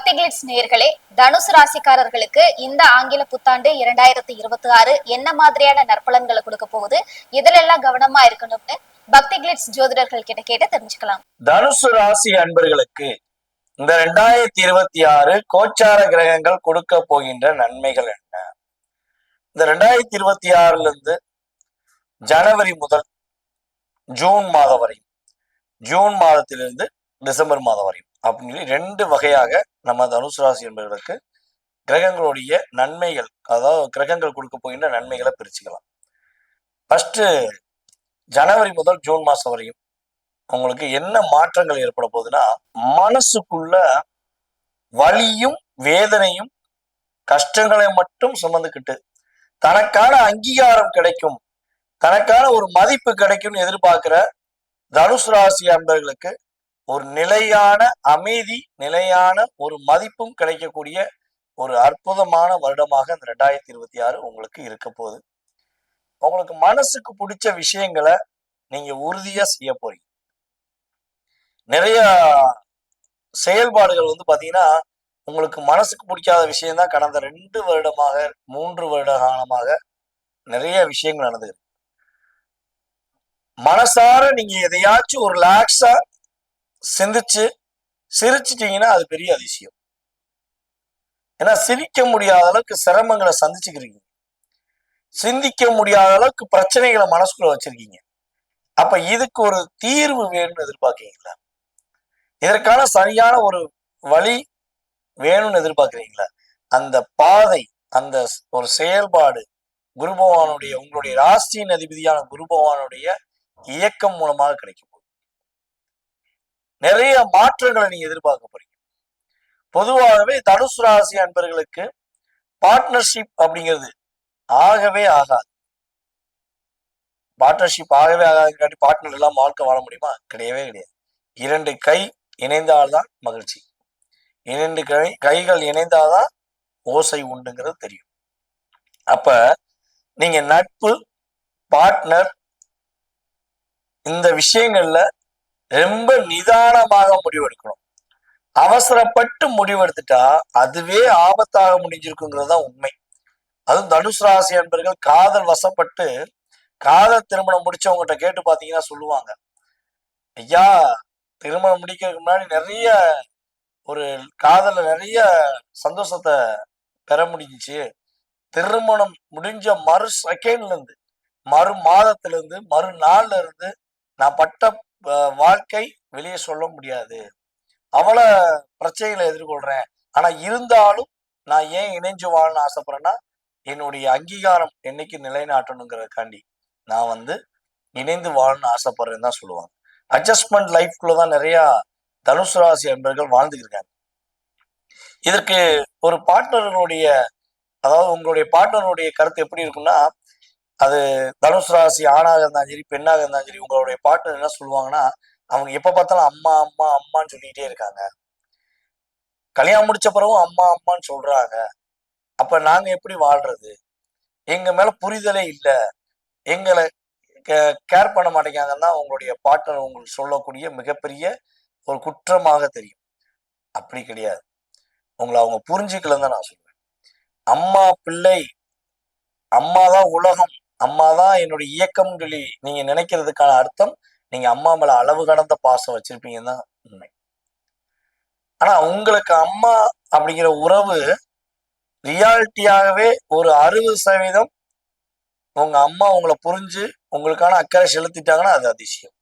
பக்தி கிளிட்ஸ் நேயர்களே, தனுசு ராசிக்காரர்களுக்கு இந்த ஆங்கில புத்தாண்டு 2026 என்ன மாதிரியான நற்பலன்களை கொடுக்க போகுது, இதுல எல்லாம் கவனமா இருக்கணும்னு பக்தி கிளிட்ஸ் ஜோதிடர்கள் கிட்ட கேட்டு தெரிஞ்சுக்கலாம். தனுசு ராசி அன்பர்களுக்கு இந்த 2026 கோச்சார கிரகங்கள் கொடுக்க போகின்ற நன்மைகள் என்ன? இந்த 2026 இருந்து ஜனவரி முதல் ஜூன் மாதம் வரையும், ஜூன் மாதத்திலிருந்து டிசம்பர் மாதம் வரையும் அப்படின்னு 2 வகையாக நம்ம தனுசு ராசி என்பவர்களுக்கு கிரகங்களுடைய நன்மைகள், அதாவது கிரகங்கள் கொடுக்க போகின்ற நன்மைகளை பிரிச்சுக்கலாம். ஃபர்ஸ்ட் ஜனவரி முதல் ஜூன் மாசம் வரையும் உங்களுக்கு என்ன மாற்றங்கள் ஏற்பட போகுதுன்னா, மனசுக்குள்ள வலியும் வேதனையும் கஷ்டங்களை மட்டும் சுமந்துக்கிட்டு தனக்கான அங்கீகாரம் கிடைக்கும், தனக்கான ஒரு மதிப்பு கிடைக்கும்னு எதிர்பார்க்கிற தனுசு ராசி அன்பர்களுக்கு ஒரு நிலையான அமைதி, நிலையான ஒரு மதிப்பும் கிடைக்கக்கூடிய ஒரு அற்புதமான வருடமாக இந்த 2026 உங்களுக்கு இருக்க போகுது. உங்களுக்கு மனசுக்கு பிடிச்ச விஷயங்களை நீங்க உறுதியா செய்ய போறீங்க. நிறைய செயல்பாடுகள் பாத்தீங்கன்னா, உங்களுக்கு மனசுக்கு பிடிக்காத விஷயம் தான் கடந்த 2 வருடமாக 3 வருட காலமாக நிறைய விஷயங்கள் நடந்தது. மனசார நீங்க எதையாச்சும் ஒரு ரிலாக்ஸா சிந்திச்சு சிரிச்சிட்டீங்கன்னா அது பெரிய அதிசயம். ஏன்னா சிரிக்க முடியாத அளவுக்கு சிரமங்களை சந்திச்சுக்கிறீங்க, சிந்திக்க முடியாத அளவுக்கு பிரச்சனைகளை மனசுக்குள்ள வச்சிருக்கீங்க. அப்ப இதுக்கு ஒரு தீர்வு வேணும்னு எதிர்பார்க்கீங்களா? இதற்கான சரியான ஒரு வழி வேணும்னு எதிர்பார்க்கிறீங்களா? அந்த பாதை, அந்த ஒரு செயல்பாடு குரு பகவானுடைய, உங்களுடைய ராசியின் அதிபதியான குரு பகவானுடைய இயக்கம் மூலமாக கிடைக்கும். நிறைய மாற்றங்களை நீங்க எதிர்பார்க்க போறீங்க. பொதுவாகவே தனுசு ராசி அன்பர்களுக்கு பார்ட்னர்ஷிப் அப்படிங்கிறது ஆகவே ஆகாது. பார்ட்னர்ஷிப் ஆகவே ஆகாதுக்காட்டி பார்ட்னர் எல்லாம் வாழ்க்கை வாழ முடியுமா? கிடையவே கிடையாது. 2 கை இணைந்தால்தான் மகிழ்ச்சி, 2 கைகள் இணைந்தால்தான் ஓசை உண்டுங்கிறது தெரியும். அப்ப நீங்க நட்பு, பார்ட்னர், இந்த விஷயங்கள்ல ரொம்ப நிதானமாக முடிவெடுக்கணும். அவசரப்பட்டு முடிவெடுத்துட்டா அதுவே ஆபத்தாக முடிஞ்சிருக்குங்கிறது தான் உண்மை. அதுவும் தனுசு ராசி அன்பர்கள் காதல் வசப்பட்டு காதல் திருமணம் முடிச்சவங்ககிட்ட கேட்டு பாத்தீங்கன்னா சொல்லுவாங்க, ஐயா திருமணம் முடிக்கிறதுக்கு முன்னாடி நிறைய ஒரு காதல்ல நிறைய சந்தோஷத்தை பெற முடிஞ்சிச்சு, திருமணம் முடிஞ்ச மறு செகண்ட்ல இருந்து, மறு மாதத்துல இருந்து, மறு நாள்ல இருந்து நான் பட்ட வாழ்க்கை வெளியே சொல்ல முடியாது, அவளை பிரச்சனைகளை எதிர்கொள்றேன். ஆனா இருந்தாலும் நான் ஏன் இணைஞ்சு வாழணும்னு ஆசைப்படுறேன்னா, என்னுடைய அங்கீகாரம் என்னைக்கு நிலைநாட்டணுங்கிறதுக்காண்டி நான் இணைந்து வாழணும்னு ஆசைப்படுறேன்னு தான் சொல்லுவாங்க. அட்ஜஸ்ட்மெண்ட் லைஃப்குள்ளதான் நிறைய தனுசு ராசி அன்பர்கள் வாழ்ந்துருக்காங்க. இதற்கு ஒரு பார்ட்னர்களுடைய, அதாவது உங்களுடைய பார்ட்னருடைய கருத்து எப்படி இருக்குன்னா, அது தனுசு ராசி ஆணாக இருந்தாலும் சரி பெண்ணாக இருந்தாலும் சரி, உங்களுடைய பார்ட்னர் என்ன சொல்லுவாங்கன்னா, அவங்க எப்ப பார்த்தாலும் அம்மா அம்மா அம்மான்னு சொல்லிக்கிட்டே இருக்காங்க, கல்யாணம் முடிச்ச பிறகும் அம்மா அம்மான்னு சொல்றாங்க, அப்ப நாங்க எப்படி வாழ்றது, எங்க மேல புரிதலே இல்லை, எங்களை கேர் பண்ண மாட்டேங்காங்கன்னு தான் உங்களுடைய பார்ட்னர் உங்களுக்கு சொல்லக்கூடிய மிகப்பெரிய ஒரு குற்றமாக தெரியும். அப்படி கிடையாது. உங்களை அவங்க புரிஞ்சுக்கலன்னு தான் நான் சொல்லுவேன். அம்மா பிள்ளை, அம்மாதான் உலகம், அம்மாதான் என்னுடைய இயக்கம் சொல்லி நீங்க நினைக்கிறதுக்கான அர்த்தம், நீங்க அம்மா மேல அளவு கடந்த பாசம் வச்சிருப்பீங்கன்னு தான் உண்மை. ஆனா உங்களுக்கு அம்மா அப்படிங்கிற உறவு ரியாலிட்டியாகவே ஒரு 60% உங்க அம்மா உங்களை புரிஞ்சு உங்களுக்கான அக்கறை செலுத்திட்டாங்கன்னா அது அதிசயம்.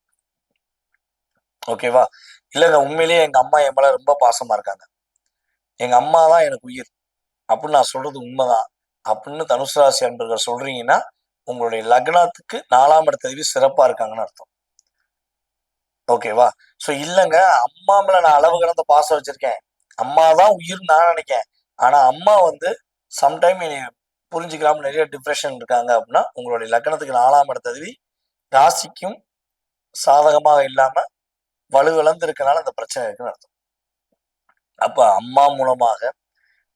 ஓகேவா? இல்லைங்க உண்மையிலேயே எங்க அம்மா என் மேல ரொம்ப பாசமா இருக்காங்க, எங்க அம்மா தான் எனக்கு உயிர் அப்படின்னு நான் சொல்றது உண்மைதான் அப்படின்னு தனுசு ராசி அன்பர்கள் சொல்றீங்கன்னா, உங்களுடைய லக்னத்துக்கு 4ஆம் இடத்ததிபதி சிறப்பா இருக்காங்கன்னு அர்த்தம். ஓகேவா? சோ இல்லைங்க அம்மா மேல நான் அளவு கடந்த பாசம் வச்சிருக்கேன், அம்மாதான் உயிர் நான் நினைக்கேன், ஆனா அம்மா சம்டைம் புரிஞ்சுக்காம நிறைய டிப்ரெஷன் இருக்காங்க அப்படின்னா, உங்களுடைய லக்னத்துக்கு 4ஆம் இடத்ததிபதி ராசிக்கும் சாதகமாக இல்லாம வலுவிழந்து இருக்கனால அந்த பிரச்சனை இருக்குன்னு அர்த்தம். அப்ப அம்மா மூலமாக,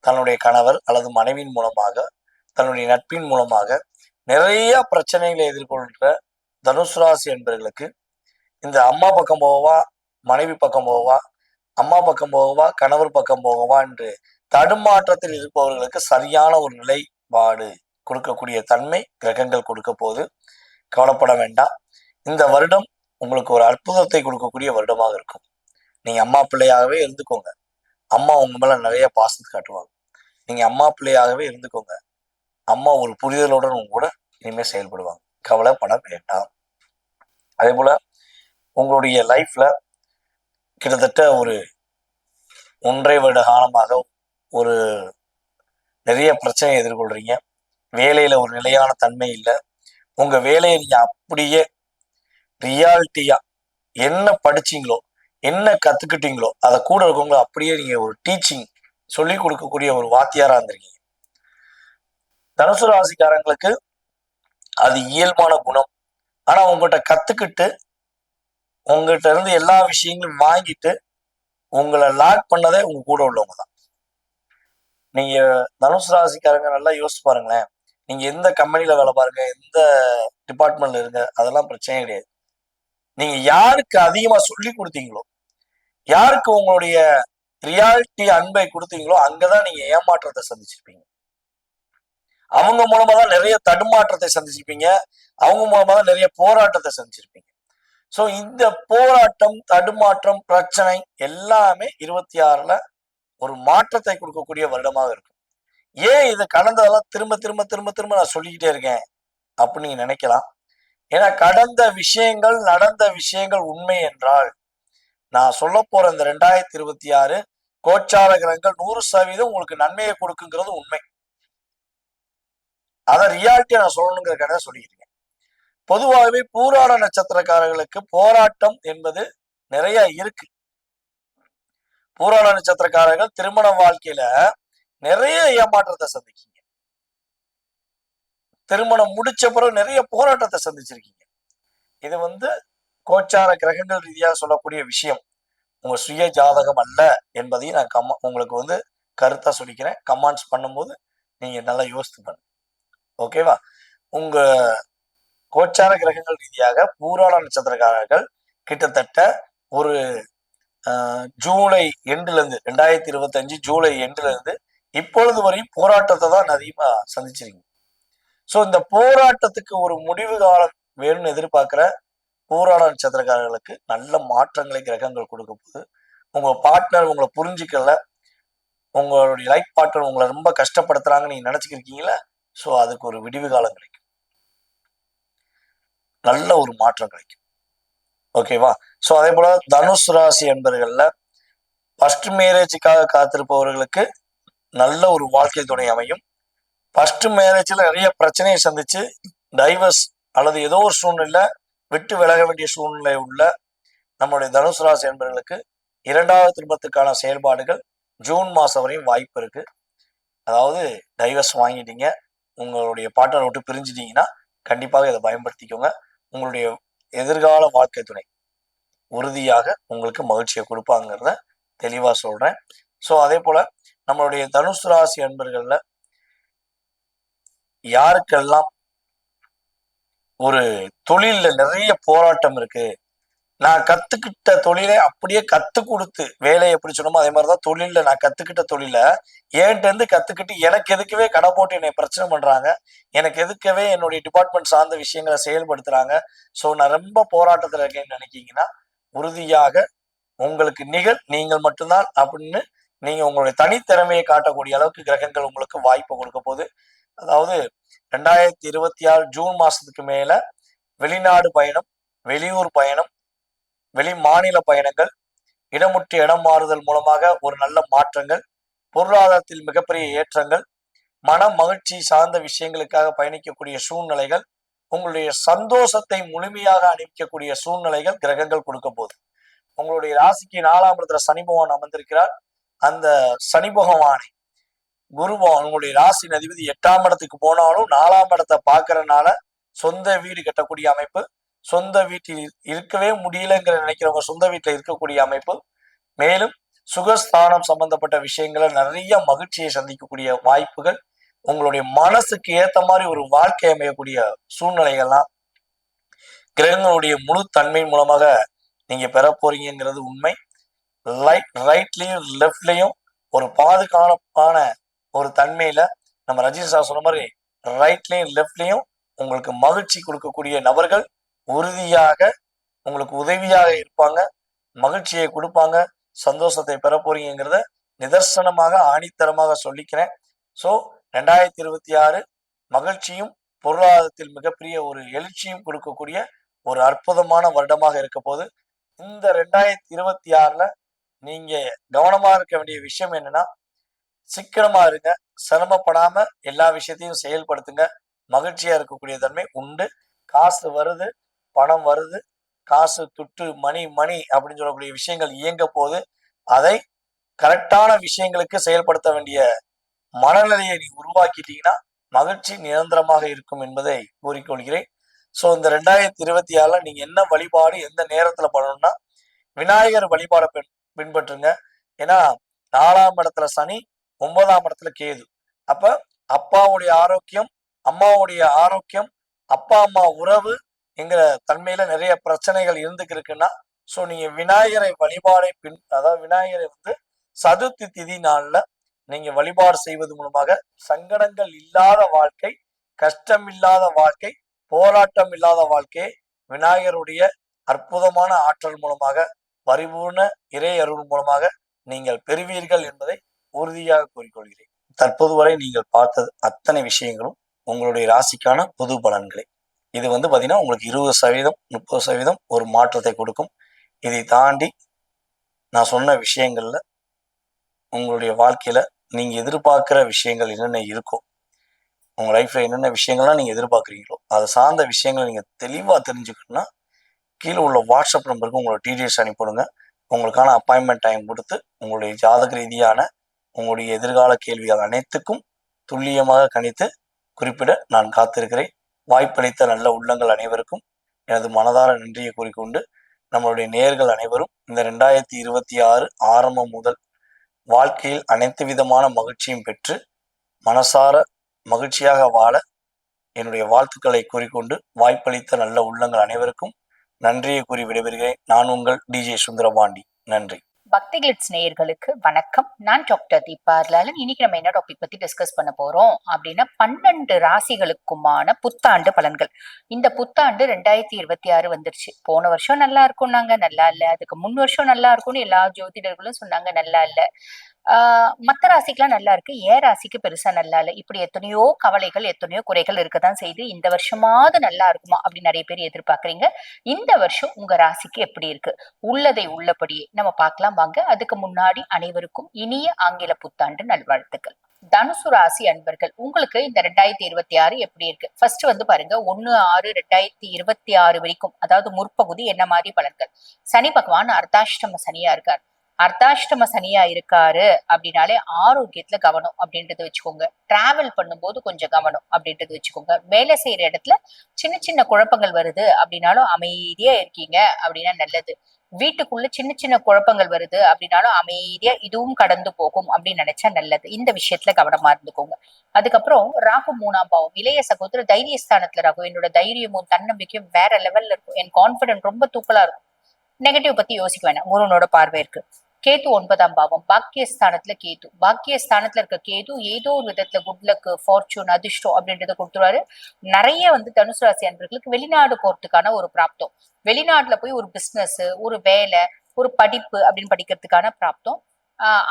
தன்னுடைய கணவர் அல்லது மனைவியின் மூலமாக, தன்னுடைய நட்பின் மூலமாக நிறைய பிரச்சனைகளை எதிர்கொள்கிற தனுசு ராசி என்பவர்களுக்கு இந்த அம்மா பக்கம் போவா, மனைவி பக்கம் போவா, அம்மா பக்கம் போகவா கணவர் பக்கம் போகவா என்று தடுமாற்றத்தில் இருப்பவர்களுக்கு சரியான ஒரு நிலைப்பாடு கொடுக்கக்கூடிய தன்மை கிரகங்கள் கொடுக்க போது கவலைப்பட வேண்டாம். இந்த வருடம் உங்களுக்கு ஒரு அற்புதத்தை கொடுக்கக்கூடிய வருடமாக இருக்கும். நீங்க அம்மா பிள்ளையாகவே இருந்துக்கோங்க. அம்மா உங்க மேல நிறைய பாசத்தை காட்டுவாங்க. நீங்க அம்மா பிள்ளையாகவே இருந்துக்கோங்க. அம்மா ஒரு புரிதலுடன் உங்க கூட இனிமே செயல்படுவாங்க. கவலைப்பட வேண்டாம். அதே போல உங்களுடைய லைஃப்ல கிட்டத்தட்ட ஒரு 1.5 வருட காலமாக ஒரு நிறைய பிரச்சனையை எதிர்கொள்றீங்க. வேலையில ஒரு நிலையான தன்மை இல்லை. உங்க வேலையை நீங்க அப்படியே ரியாலிட்டியா என்ன படிச்சீங்களோ என்ன கத்துக்கிட்டீங்களோ அதை கூட இருக்கவங்களோ அப்படியே நீங்க ஒரு டீச்சிங் சொல்லி கொடுக்கக்கூடிய ஒரு வாத்தியாரா இருந்திருக்கீங்க. தனுசு ராசிக்காரங்களுக்கு அது இயல்பான குணம். ஆனா உங்ககிட்ட கத்துக்கிட்டு உங்ககிட்ட இருந்து எல்லா விஷயங்களும் வாங்கிட்டு உங்களை லாக் பண்ணதே உங்க கூட உள்ளவங்க தான். நீங்க தனுசு ராசிக்காரங்க நல்லா யோசிச்சு பாருங்களேன். நீங்க எந்த கம்பெனில வேலை பாருங்க, எந்த டிபார்ட்மெண்ட்ல இருங்க, அதெல்லாம் பிரச்சனை கிடையாது. நீங்க யாருக்கு அதிகமா சொல்லி கொடுத்தீங்களோ, யாருக்கு உங்களுடைய ரியாலிட்டி அன்பை கொடுத்தீங்களோ, அங்கதான் நீங்க ஏமாற்றத்தை சந்திச்சிருப்பீங்க. அவங்க மூலமா தான் நிறைய தடுமாற்றத்தை சந்திச்சிருப்பீங்க. அவங்க மூலமா தான் நிறைய போராட்டத்தை சந்திச்சிருப்பீங்க. சோ இந்த போராட்டம், தடுமாற்றம், பிரச்சனை எல்லாமே 26ல ஒரு மாற்றத்தை கொடுக்கக்கூடிய வருடமாக இருக்கும். ஏன் இது கடந்ததெல்லாம் திரும்ப திரும்ப திரும்ப திரும்ப நான் சொல்லிக்கிட்டே இருக்கேன் அப்படின்னு நீங்க நினைக்கலாம். ஏன்னா கடந்த விஷயங்கள், நடந்த விஷயங்கள் உண்மை என்றால் நான் சொல்ல போற இந்த 2026 கோச்சார கிரகங்கள் 100% உங்களுக்கு நன்மையை கொடுக்குங்கிறது உண்மை. அதை ரியாலிட்டியா நான் சொல்லணுங்கிறதுக்காக சொல்லிக்கிறேன். பொதுவாகவே பூராட நட்சத்திரக்காரர்களுக்கு போராட்டம் என்பது நிறைய இருக்கு. பூராட நட்சத்திரக்காரர்கள் திருமண வாழ்க்கையில நிறைய ஏமாற்றத்தை சந்திக்கீங்க. திருமணம் முடிச்ச பிறகு நிறைய போராட்டத்தை சந்திச்சிருக்கீங்க. இது கோச்சார கிரகங்கள் ரீதியாக சொல்லக்கூடிய விஷயம். உங்க சுய ஜாதகம் அல்ல என்பதையும் நான் உங்களுக்கு கருத்தா சொல்லிக்கிறேன். கமெண்ட்ஸ் பண்ணும்போது நீங்க நல்லா யோசித்து பண்ணுங்க. ஓகேவா? உங்க கோச்சார கிரகங்கள் ரீதியாக பூராட நட்சத்திரக்காரர்கள் கிட்டத்தட்ட ஒரு ஜூலை எண்டுல இருந்து 2025 ஜூலை எண்டுல இருந்து இப்பொழுது வரையும் போராட்டத்தை தான் அதிகமா சந்திச்சிருக்கீங்க. சோ இந்த போராட்டத்துக்கு ஒரு முடிவு காலம் வேணும்னு எதிர்பார்க்கிற பூராட நட்சத்திரக்காரர்களுக்கு நல்ல மாற்றங்களை கிரகங்கள் கொடுக்க போகுது. உங்க பார்ட்னர் உங்களை புரிஞ்சுக்கல, உங்களுடைய லைஃப் பார்ட்னர் உங்களை ரொம்ப கஷ்டப்படுத்துறாங்கன்னு நீங்க நினைச்சுக்கிருக்கீங்களா? சோ அதுக்கு ஒரு விடிவு காலம் கிடைக்கும். நல்ல ஒரு மாற்றம் கிடைக்கும். ஓகேவா? சோ அதே போல தனுசு ராசி என்பவர்கள்ல ஃபர்ஸ்ட் மேரேஜுக்காக காத்திருப்பவர்களுக்கு நல்ல ஒரு வாழ்க்கை துணை அமையும். ஃபர்ஸ்ட் மேரேஜ்ல நிறைய பிரச்சனையை சந்திச்சு டைவர்ஸ் அல்லது ஏதோ ஒரு சூழ்நிலை விட்டு விலக வேண்டிய சூழ்நிலை உள்ள நம்மளுடைய தனுசு ராசி என்பவர்களுக்கு 2வது திருமணத்துக்கான செயல்பாடுகள் ஜூன் மாசம் வரையும் வாய்ப்பு இருக்கு. அதாவது டைவர்ஸ் வாங்கிட்டீங்க, உங்களுடைய பார்ட்னர் விட்டு பிரிஞ்சிட்டீங்கன்னா கண்டிப்பாக இதை பயன்படுத்திக்கோங்க. உங்களுடைய எதிர்கால வாழ்க்கை துணை உறுதியாக உங்களுக்கு மகிழ்ச்சியை கொடுப்பாங்கிறத தெளிவா சொல்றேன். சோ அதே போல நம்மளுடைய தனுசு ராசி அன்பர்கள்ல யாருக்கெல்லாம் ஒரு தொழில்ல நிறைய போராட்டம் இருக்கு, நான் கத்துக்கிட்ட தொழிலை அப்படியே கத்து கொடுத்து வேலையை எப்படி சொன்னோமோ அதே மாதிரிதான் தொழில நான் கத்துக்கிட்ட தொழில என்கிட்ட இருந்து கத்துக்கிட்டு எனக்கு எதுக்கவே கடை போட்டு என்னை பிரச்சனை பண்றாங்க, எனக்கு எதுக்கவே என்னுடைய டிபார்ட்மெண்ட் சார்ந்த விஷயங்களை செயல்படுத்துறாங்க, சோ நான் ரொம்ப போராட்டத்துல இருக்கேன்னு நினைக்கீங்கன்னா உறுதியாக உங்களுக்கு நீங்கள் மட்டும்தான் அப்படின்னு நீங்க உங்களுடைய தனித்திறமையை காட்டக்கூடிய அளவுக்கு கிரகங்கள் உங்களுக்கு வாய்ப்பு கொடுக்க போகுது. அதாவது 2026 ஜூன் மாசத்துக்கு மேல வெளிநாடு பயணம், வெளியூர் பயணம், வெளி மாநில பயணங்கள், இடமுற்று இடம் மாறுதல் மூலமாக ஒரு நல்ல மாற்றங்கள், பொருளாதாரத்தில் மிகப்பெரிய ஏற்றங்கள், மன மகிழ்ச்சி சார்ந்த விஷயங்களுக்காக பயணிக்கக்கூடிய சூழ்நிலைகள், உங்களுடைய சந்தோஷத்தை முழுமையாக அணிவிக்கக்கூடிய சூழ்நிலைகள் கிரகங்கள் கொடுக்க போகுது. உங்களுடைய ராசிக்கு 4ஆம் இடத்துல சனி பகவான் அமர்ந்திருக்கிறார். அந்த சனி பகவானை குரு பகவான் உங்களுடைய ராசி அதிபதி 8ஆம் இடத்துக்கு போனாலும் 4ஆம் இடத்தை பார்க்கறதுனால சொந்த வீடு கட்டக்கூடிய அமைப்பு, சொந்த வீட்டில் இருக்கவே முடியலங்கிற நினைக்கிறவங்க சொந்த வீட்டில் இருக்கக்கூடிய அமைப்பு, மேலும் சுகஸ்தானம் சம்பந்தப்பட்ட விஷயங்களை நிறைய மகிழ்ச்சியை சந்திக்கக்கூடிய வாய்ப்புகள், உங்களுடைய மனசுக்கு ஏத்த மாதிரி ஒரு வாழ்க்கை அமையக்கூடிய சூழ்நிலைகள்லாம் கிரகங்களுடைய முழு தன்மை மூலமாக நீங்க பெற போறீங்கிறது உண்மை. ரைட்லயும் லெஃப்ட்லயும் ஒரு பாதுகாப்பான ஒரு தன்மையில நம்ம ரஜினி சார் சொன்ன மாதிரி ரைட்லயும் லெஃப்ட்லயும் உங்களுக்கு மகிழ்ச்சி கொடுக்கக்கூடிய நபர்கள் உறுதியாக உங்களுக்கு உதவியாக இருப்பாங்க, மகிழ்ச்சியை கொடுப்பாங்க, சந்தோஷத்தை பெற போறீங்கிறத நிதர்சனமாக ஆணித்தரமாக சொல்லிக்கிறேன். ஸோ 2026 மகிழ்ச்சியும் பொருளாதாரத்தில் மிகப்பெரிய ஒரு எழுச்சியும் கொடுக்கக்கூடிய ஒரு அற்புதமான வருடமாக இருக்க போது. இந்த 2026ல நீங்க கவனமா இருக்க வேண்டிய விஷயம் என்னன்னா, சிக்கனமா இருங்க, சிரமப்படாம எல்லா விஷயத்தையும் செயல்படுத்துங்க. மகிழ்ச்சியா இருக்கக்கூடிய தன்மை உண்டு. காசு வருது, பணம் வருது, காசு துட்டு மணி மணி அப்படின்னு சொல்லக்கூடிய விஷயங்கள் இயங்க போது அதை கரெக்டான விஷயங்களுக்கு செயல்படுத்த வேண்டிய மனநிலையை நீ உருவாக்கிட்டீங்கன்னா மகிழ்ச்சி நிரந்தரமாக இருக்கும் என்பதை கூறிக்கொள்கிறேன். ஸோ இந்த 2026ல நீங்க என்ன வழிபாடு எந்த நேரத்துல பண்ணணும்னா விநாயகர் வழிபாடை பின்பற்றுங்க. ஏன்னா 4ஆம் இடத்துல சனி, 9ஆம் இடத்துல கேது. அப்ப அப்பாவுடைய ஆரோக்கியம், அம்மாவுடைய ஆரோக்கியம், அப்பா அம்மா உறவு என்கிற தன்மையில நிறைய பிரச்சனைகள் இருந்துக்கிருக்குன்னா ஸோ நீங்க விநாயகரை வழிபாடை அதாவது விநாயகரை சதுர்த்தி திதி நாள்ல நீங்க வழிபாடு செய்வது மூலமாக சங்கடங்கள் இல்லாத வாழ்க்கை, கஷ்டம் இல்லாத வாழ்க்கை, போராட்டம் இல்லாத வாழ்க்கையை விநாயகருடைய அற்புதமான ஆற்றல் மூலமாக பரிபூர்ண இறை அருள் மூலமாக நீங்கள் பெறுவீர்கள் என்பதை உறுதியாக கூறிக்கொள்கிறேன். தற்போது வரை நீங்கள் பார்த்தது அத்தனை விஷயங்களும் உங்களுடைய ராசிக்கான பொது பலன்களை. இது பாத்தீங்கன்னா உங்களுக்கு 20%, 30% ஒரு மாற்றத்தை கொடுக்கும். இதை தாண்டி நான் சொன்ன விஷயங்கள்ல உங்களுடைய வாழ்க்கையில நீங்க எதிர்பார்க்கிற விஷயங்கள் என்னென்ன இருக்கோ, உங்க லைஃப்ல என்னென்ன விஷயங்கள்லாம் நீங்க எதிர்பார்க்குறீங்களோ அதை சார்ந்த விஷயங்களை நீங்க தெளிவா தெரிஞ்சுக்கணும்னா கீழே உள்ள வாட்ஸ்அப் நம்பருக்கு உங்களோட டீடைல்ஸ் அனுப்பிவிடுங்க. உங்களுக்கான அப்பாயின்மெண்ட் டைம் கொடுத்து உங்களுடைய ஜாதக ரீதியான உங்களுடைய எதிர்கால கேள்விகள் அனைத்துக்கும் துல்லியமாக கணித்து குறிப்பிட நான் காத்திருக்கிறேன். வாய்ப்பளித்த நல்ல உள்ளங்கள் அனைவருக்கும் எனது மனதார நன்றியை கூறிக்கொண்டு நம்மளுடைய நேயர்கள் அனைவரும் இந்த 2026 ஆரம்பம் முதல் வாழ்க்கையில் அனைத்து விதமான மகிழ்ச்சியும் பெற்று மனசார மகிழ்ச்சியாக வாழ என்னுடைய வாழ்த்துக்களை கூறிக்கொண்டு வாய்ப்பளித்த நல்ல உள்ளங்கள் அனைவருக்கும் நன்றியை கூறி விடைபெறுகிறேன். நான் உங்கள் டிஜே சுந்தரபாண்டி. நன்றி. பக்தி கிளிட்ஸ் நேயர்களுக்கு வணக்கம். நான் டாக்டர் தீபா லாலன். இன்னைக்கு நம்ம என்ன டாபிக் பத்தி டிஸ்கஸ் பண்ண போறோம் அப்படின்னா 12 ராசிகளுக்குமான புத்தாண்டு பலன்கள். இந்த புத்தாண்டு 2026 வந்துருச்சு. போன வருஷம் நல்லா இருக்கும் நாங்க, நல்லா இல்ல. அதுக்கு முன் வருஷம் நல்லா இருக்கும்னு எல்லா ஜோதிடர்களும் சொன்னாங்க, நல்லா இல்ல. மத்த ராசிக்கெல்லாம் நல்லா இருக்கு, ஏன் ராசிக்கு பெருசா நல்லா இல்ல. இப்படி எத்தனையோ கவலைகள், எத்தனையோ குறைகள் இருக்கதான் செய்து. இந்த வருஷமாவது நல்லா இருக்குமா அப்படின்னு நிறைய பேர் எதிர்பார்க்கறீங்க. இந்த வருஷம் உங்க ராசிக்கு எப்படி இருக்கு உள்ளதை உள்ளபடியே நம்ம பார்க்கலாம் வாங்க. அதுக்கு முன்னாடி அனைவருக்கும் இனிய ஆங்கில புத்தாண்டு நல்வாழ்த்துக்கள். தனுசு ராசி அன்பர்கள், உங்களுக்கு இந்த 2026 எப்படி இருக்கு? ஃபர்ஸ்ட் பாருங்க, 1/6/2026 வரைக்கும், அதாவது முற்பகுதி என்ன மாதிரி பலன்கள். சனி பகவான் அர்த்தாஷ்டம சனியா இருக்கார். அர்த்தாஷ்டம சனியா இருக்காரு அப்படின்னாலே ஆரோக்கியத்துல கவனம் அப்படின்றது வச்சுக்கோங்க. டிராவல் பண்ணும்போது கொஞ்சம் கவனம் அப்படின்றது வச்சுக்கோங்க. வேலை செய்யற இடத்துல சின்ன சின்ன குழப்பங்கள் வருது அப்படின்னாலும் அமைதியா இருக்கீங்க அப்படின்னா நல்லது. வீட்டுக்குள்ள சின்ன சின்ன குழப்பங்கள் வருது அப்படின்னாலும் அமைதியா இதுவும் கடந்து போகும் அப்படின்னு நினைச்சா நல்லது. இந்த விஷயத்துல கவனமா இருந்துக்கோங்க. அதுக்கப்புறம் ராகு 3ஆம் பாவம், இளைய சகோதர தைரியஸ்தானத்துல ராகு. என்னோட தைரியமும் தன்னம்பிக்கையும் வேற லெவல்ல இருக்கும். என் கான்பிடன்ட் ரொம்ப தூக்கலா இருக்கும். நெகட்டிவ் பத்தி யோசிக்க வேணாம், குருனோட பார்வை இருக்கு. கேது 9ஆம் பாவம், பாக்கியஸ்தானத்துல கேது. பாக்கியஸ்தானத்துல இருக்க கேது ஏதோ ஒரு விதத்துல குட் லக், ஃபார்ச்சூன், அதிர்ஷ்டம் அப்படின்றத கொடுத்துருவாரு. நிறைய தனுசு ராசி அன்பர்களுக்கு வெளிநாடு போறதுக்கான ஒரு பிராப்தம், வெளிநாட்டுல போய் ஒரு பிசினஸ், ஒரு வேலை, ஒரு படிப்பு அப்படின்னு படிக்கிறதுக்கான பிராப்தம்.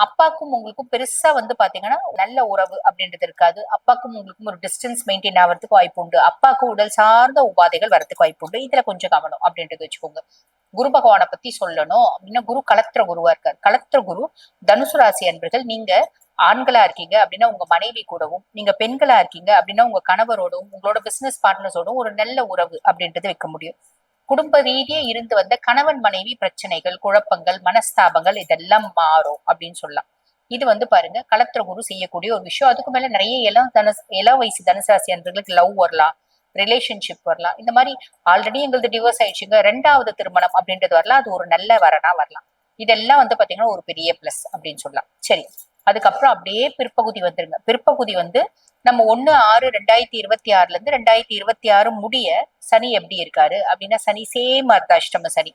அப்பாக்கும் உங்களுக்கும் பெருசா பாத்தீங்கன்னா நல்ல உறவு அப்படின்றது இருக்காது. அப்பாக்கும் உங்களுக்கும் ஒரு டிஸ்டன்ஸ் மெயின்டைன் ஆகிறதுக்கு வாய்ப்பு உண்டு. அப்பாவுக்கு உடல் சார்ந்த உபாதைகள் வரதுக்கு வாய்ப்பு உண்டு. இதுல கொஞ்சம் கவனம் அப்படின்றது வச்சுக்கோங்க. குரு பகவானை பத்தி சொல்லணும் அப்படின்னா, குரு கலத்திர குருவா இருக்காரு. கலத்திர குரு தனுசு ராசி அன்பர்கள், நீங்க ஆண்களா இருக்கீங்க அப்படின்னா உங்க மனைவி கூடவும், நீங்க பெண்களா இருக்கீங்க அப்படின்னா உங்க கணவரோடவும், உங்களோட பிசினஸ் பார்ட்னர்ஸோடவும் ஒரு நல்ல உறவு அப்படின்றது வைக்க முடியும். குடும்ப ரீதியே இருந்து வந்த கணவன் மனைவி பிரச்சனைகள், குழப்பங்கள், மனஸ்தாபங்கள் இதெல்லாம் மாறும் அப்படின்னு சொல்லலாம். இது பாருங்க, கலத்திர குரு செய்யக்கூடிய ஒரு விஷயம். அதுக்கு மேல நிறைய இளம் வயசு தனுசு ராசி அன்பர்களுக்கு லவ் வரலாம், ரிலேஷன்ஷிப் வரலாம். இந்த மாதிரி ஆல்ரெடி எங்களுக்கு டிவோர்ஸ் ஆயிடுச்சுங்க, 2வது திருமணம் அப்படின்றது வரலாம். அது ஒரு நல்ல வரனா வரலாம். இதெல்லாம் பாத்தீங்கன்னா ஒரு பெரிய பிளஸ் அப்படின்னு சொல்லலாம். சரி, அதுக்கப்புறம் அப்படியே பிற்பகுதி வந்துருங்க. பிற்பகுதி நம்ம 1/6/2026 இருந்து 2026 முடிய சனி எப்படி இருக்காரு அப்படின்னா, சனி சேம் அர்த்தாஷ்டம சனி.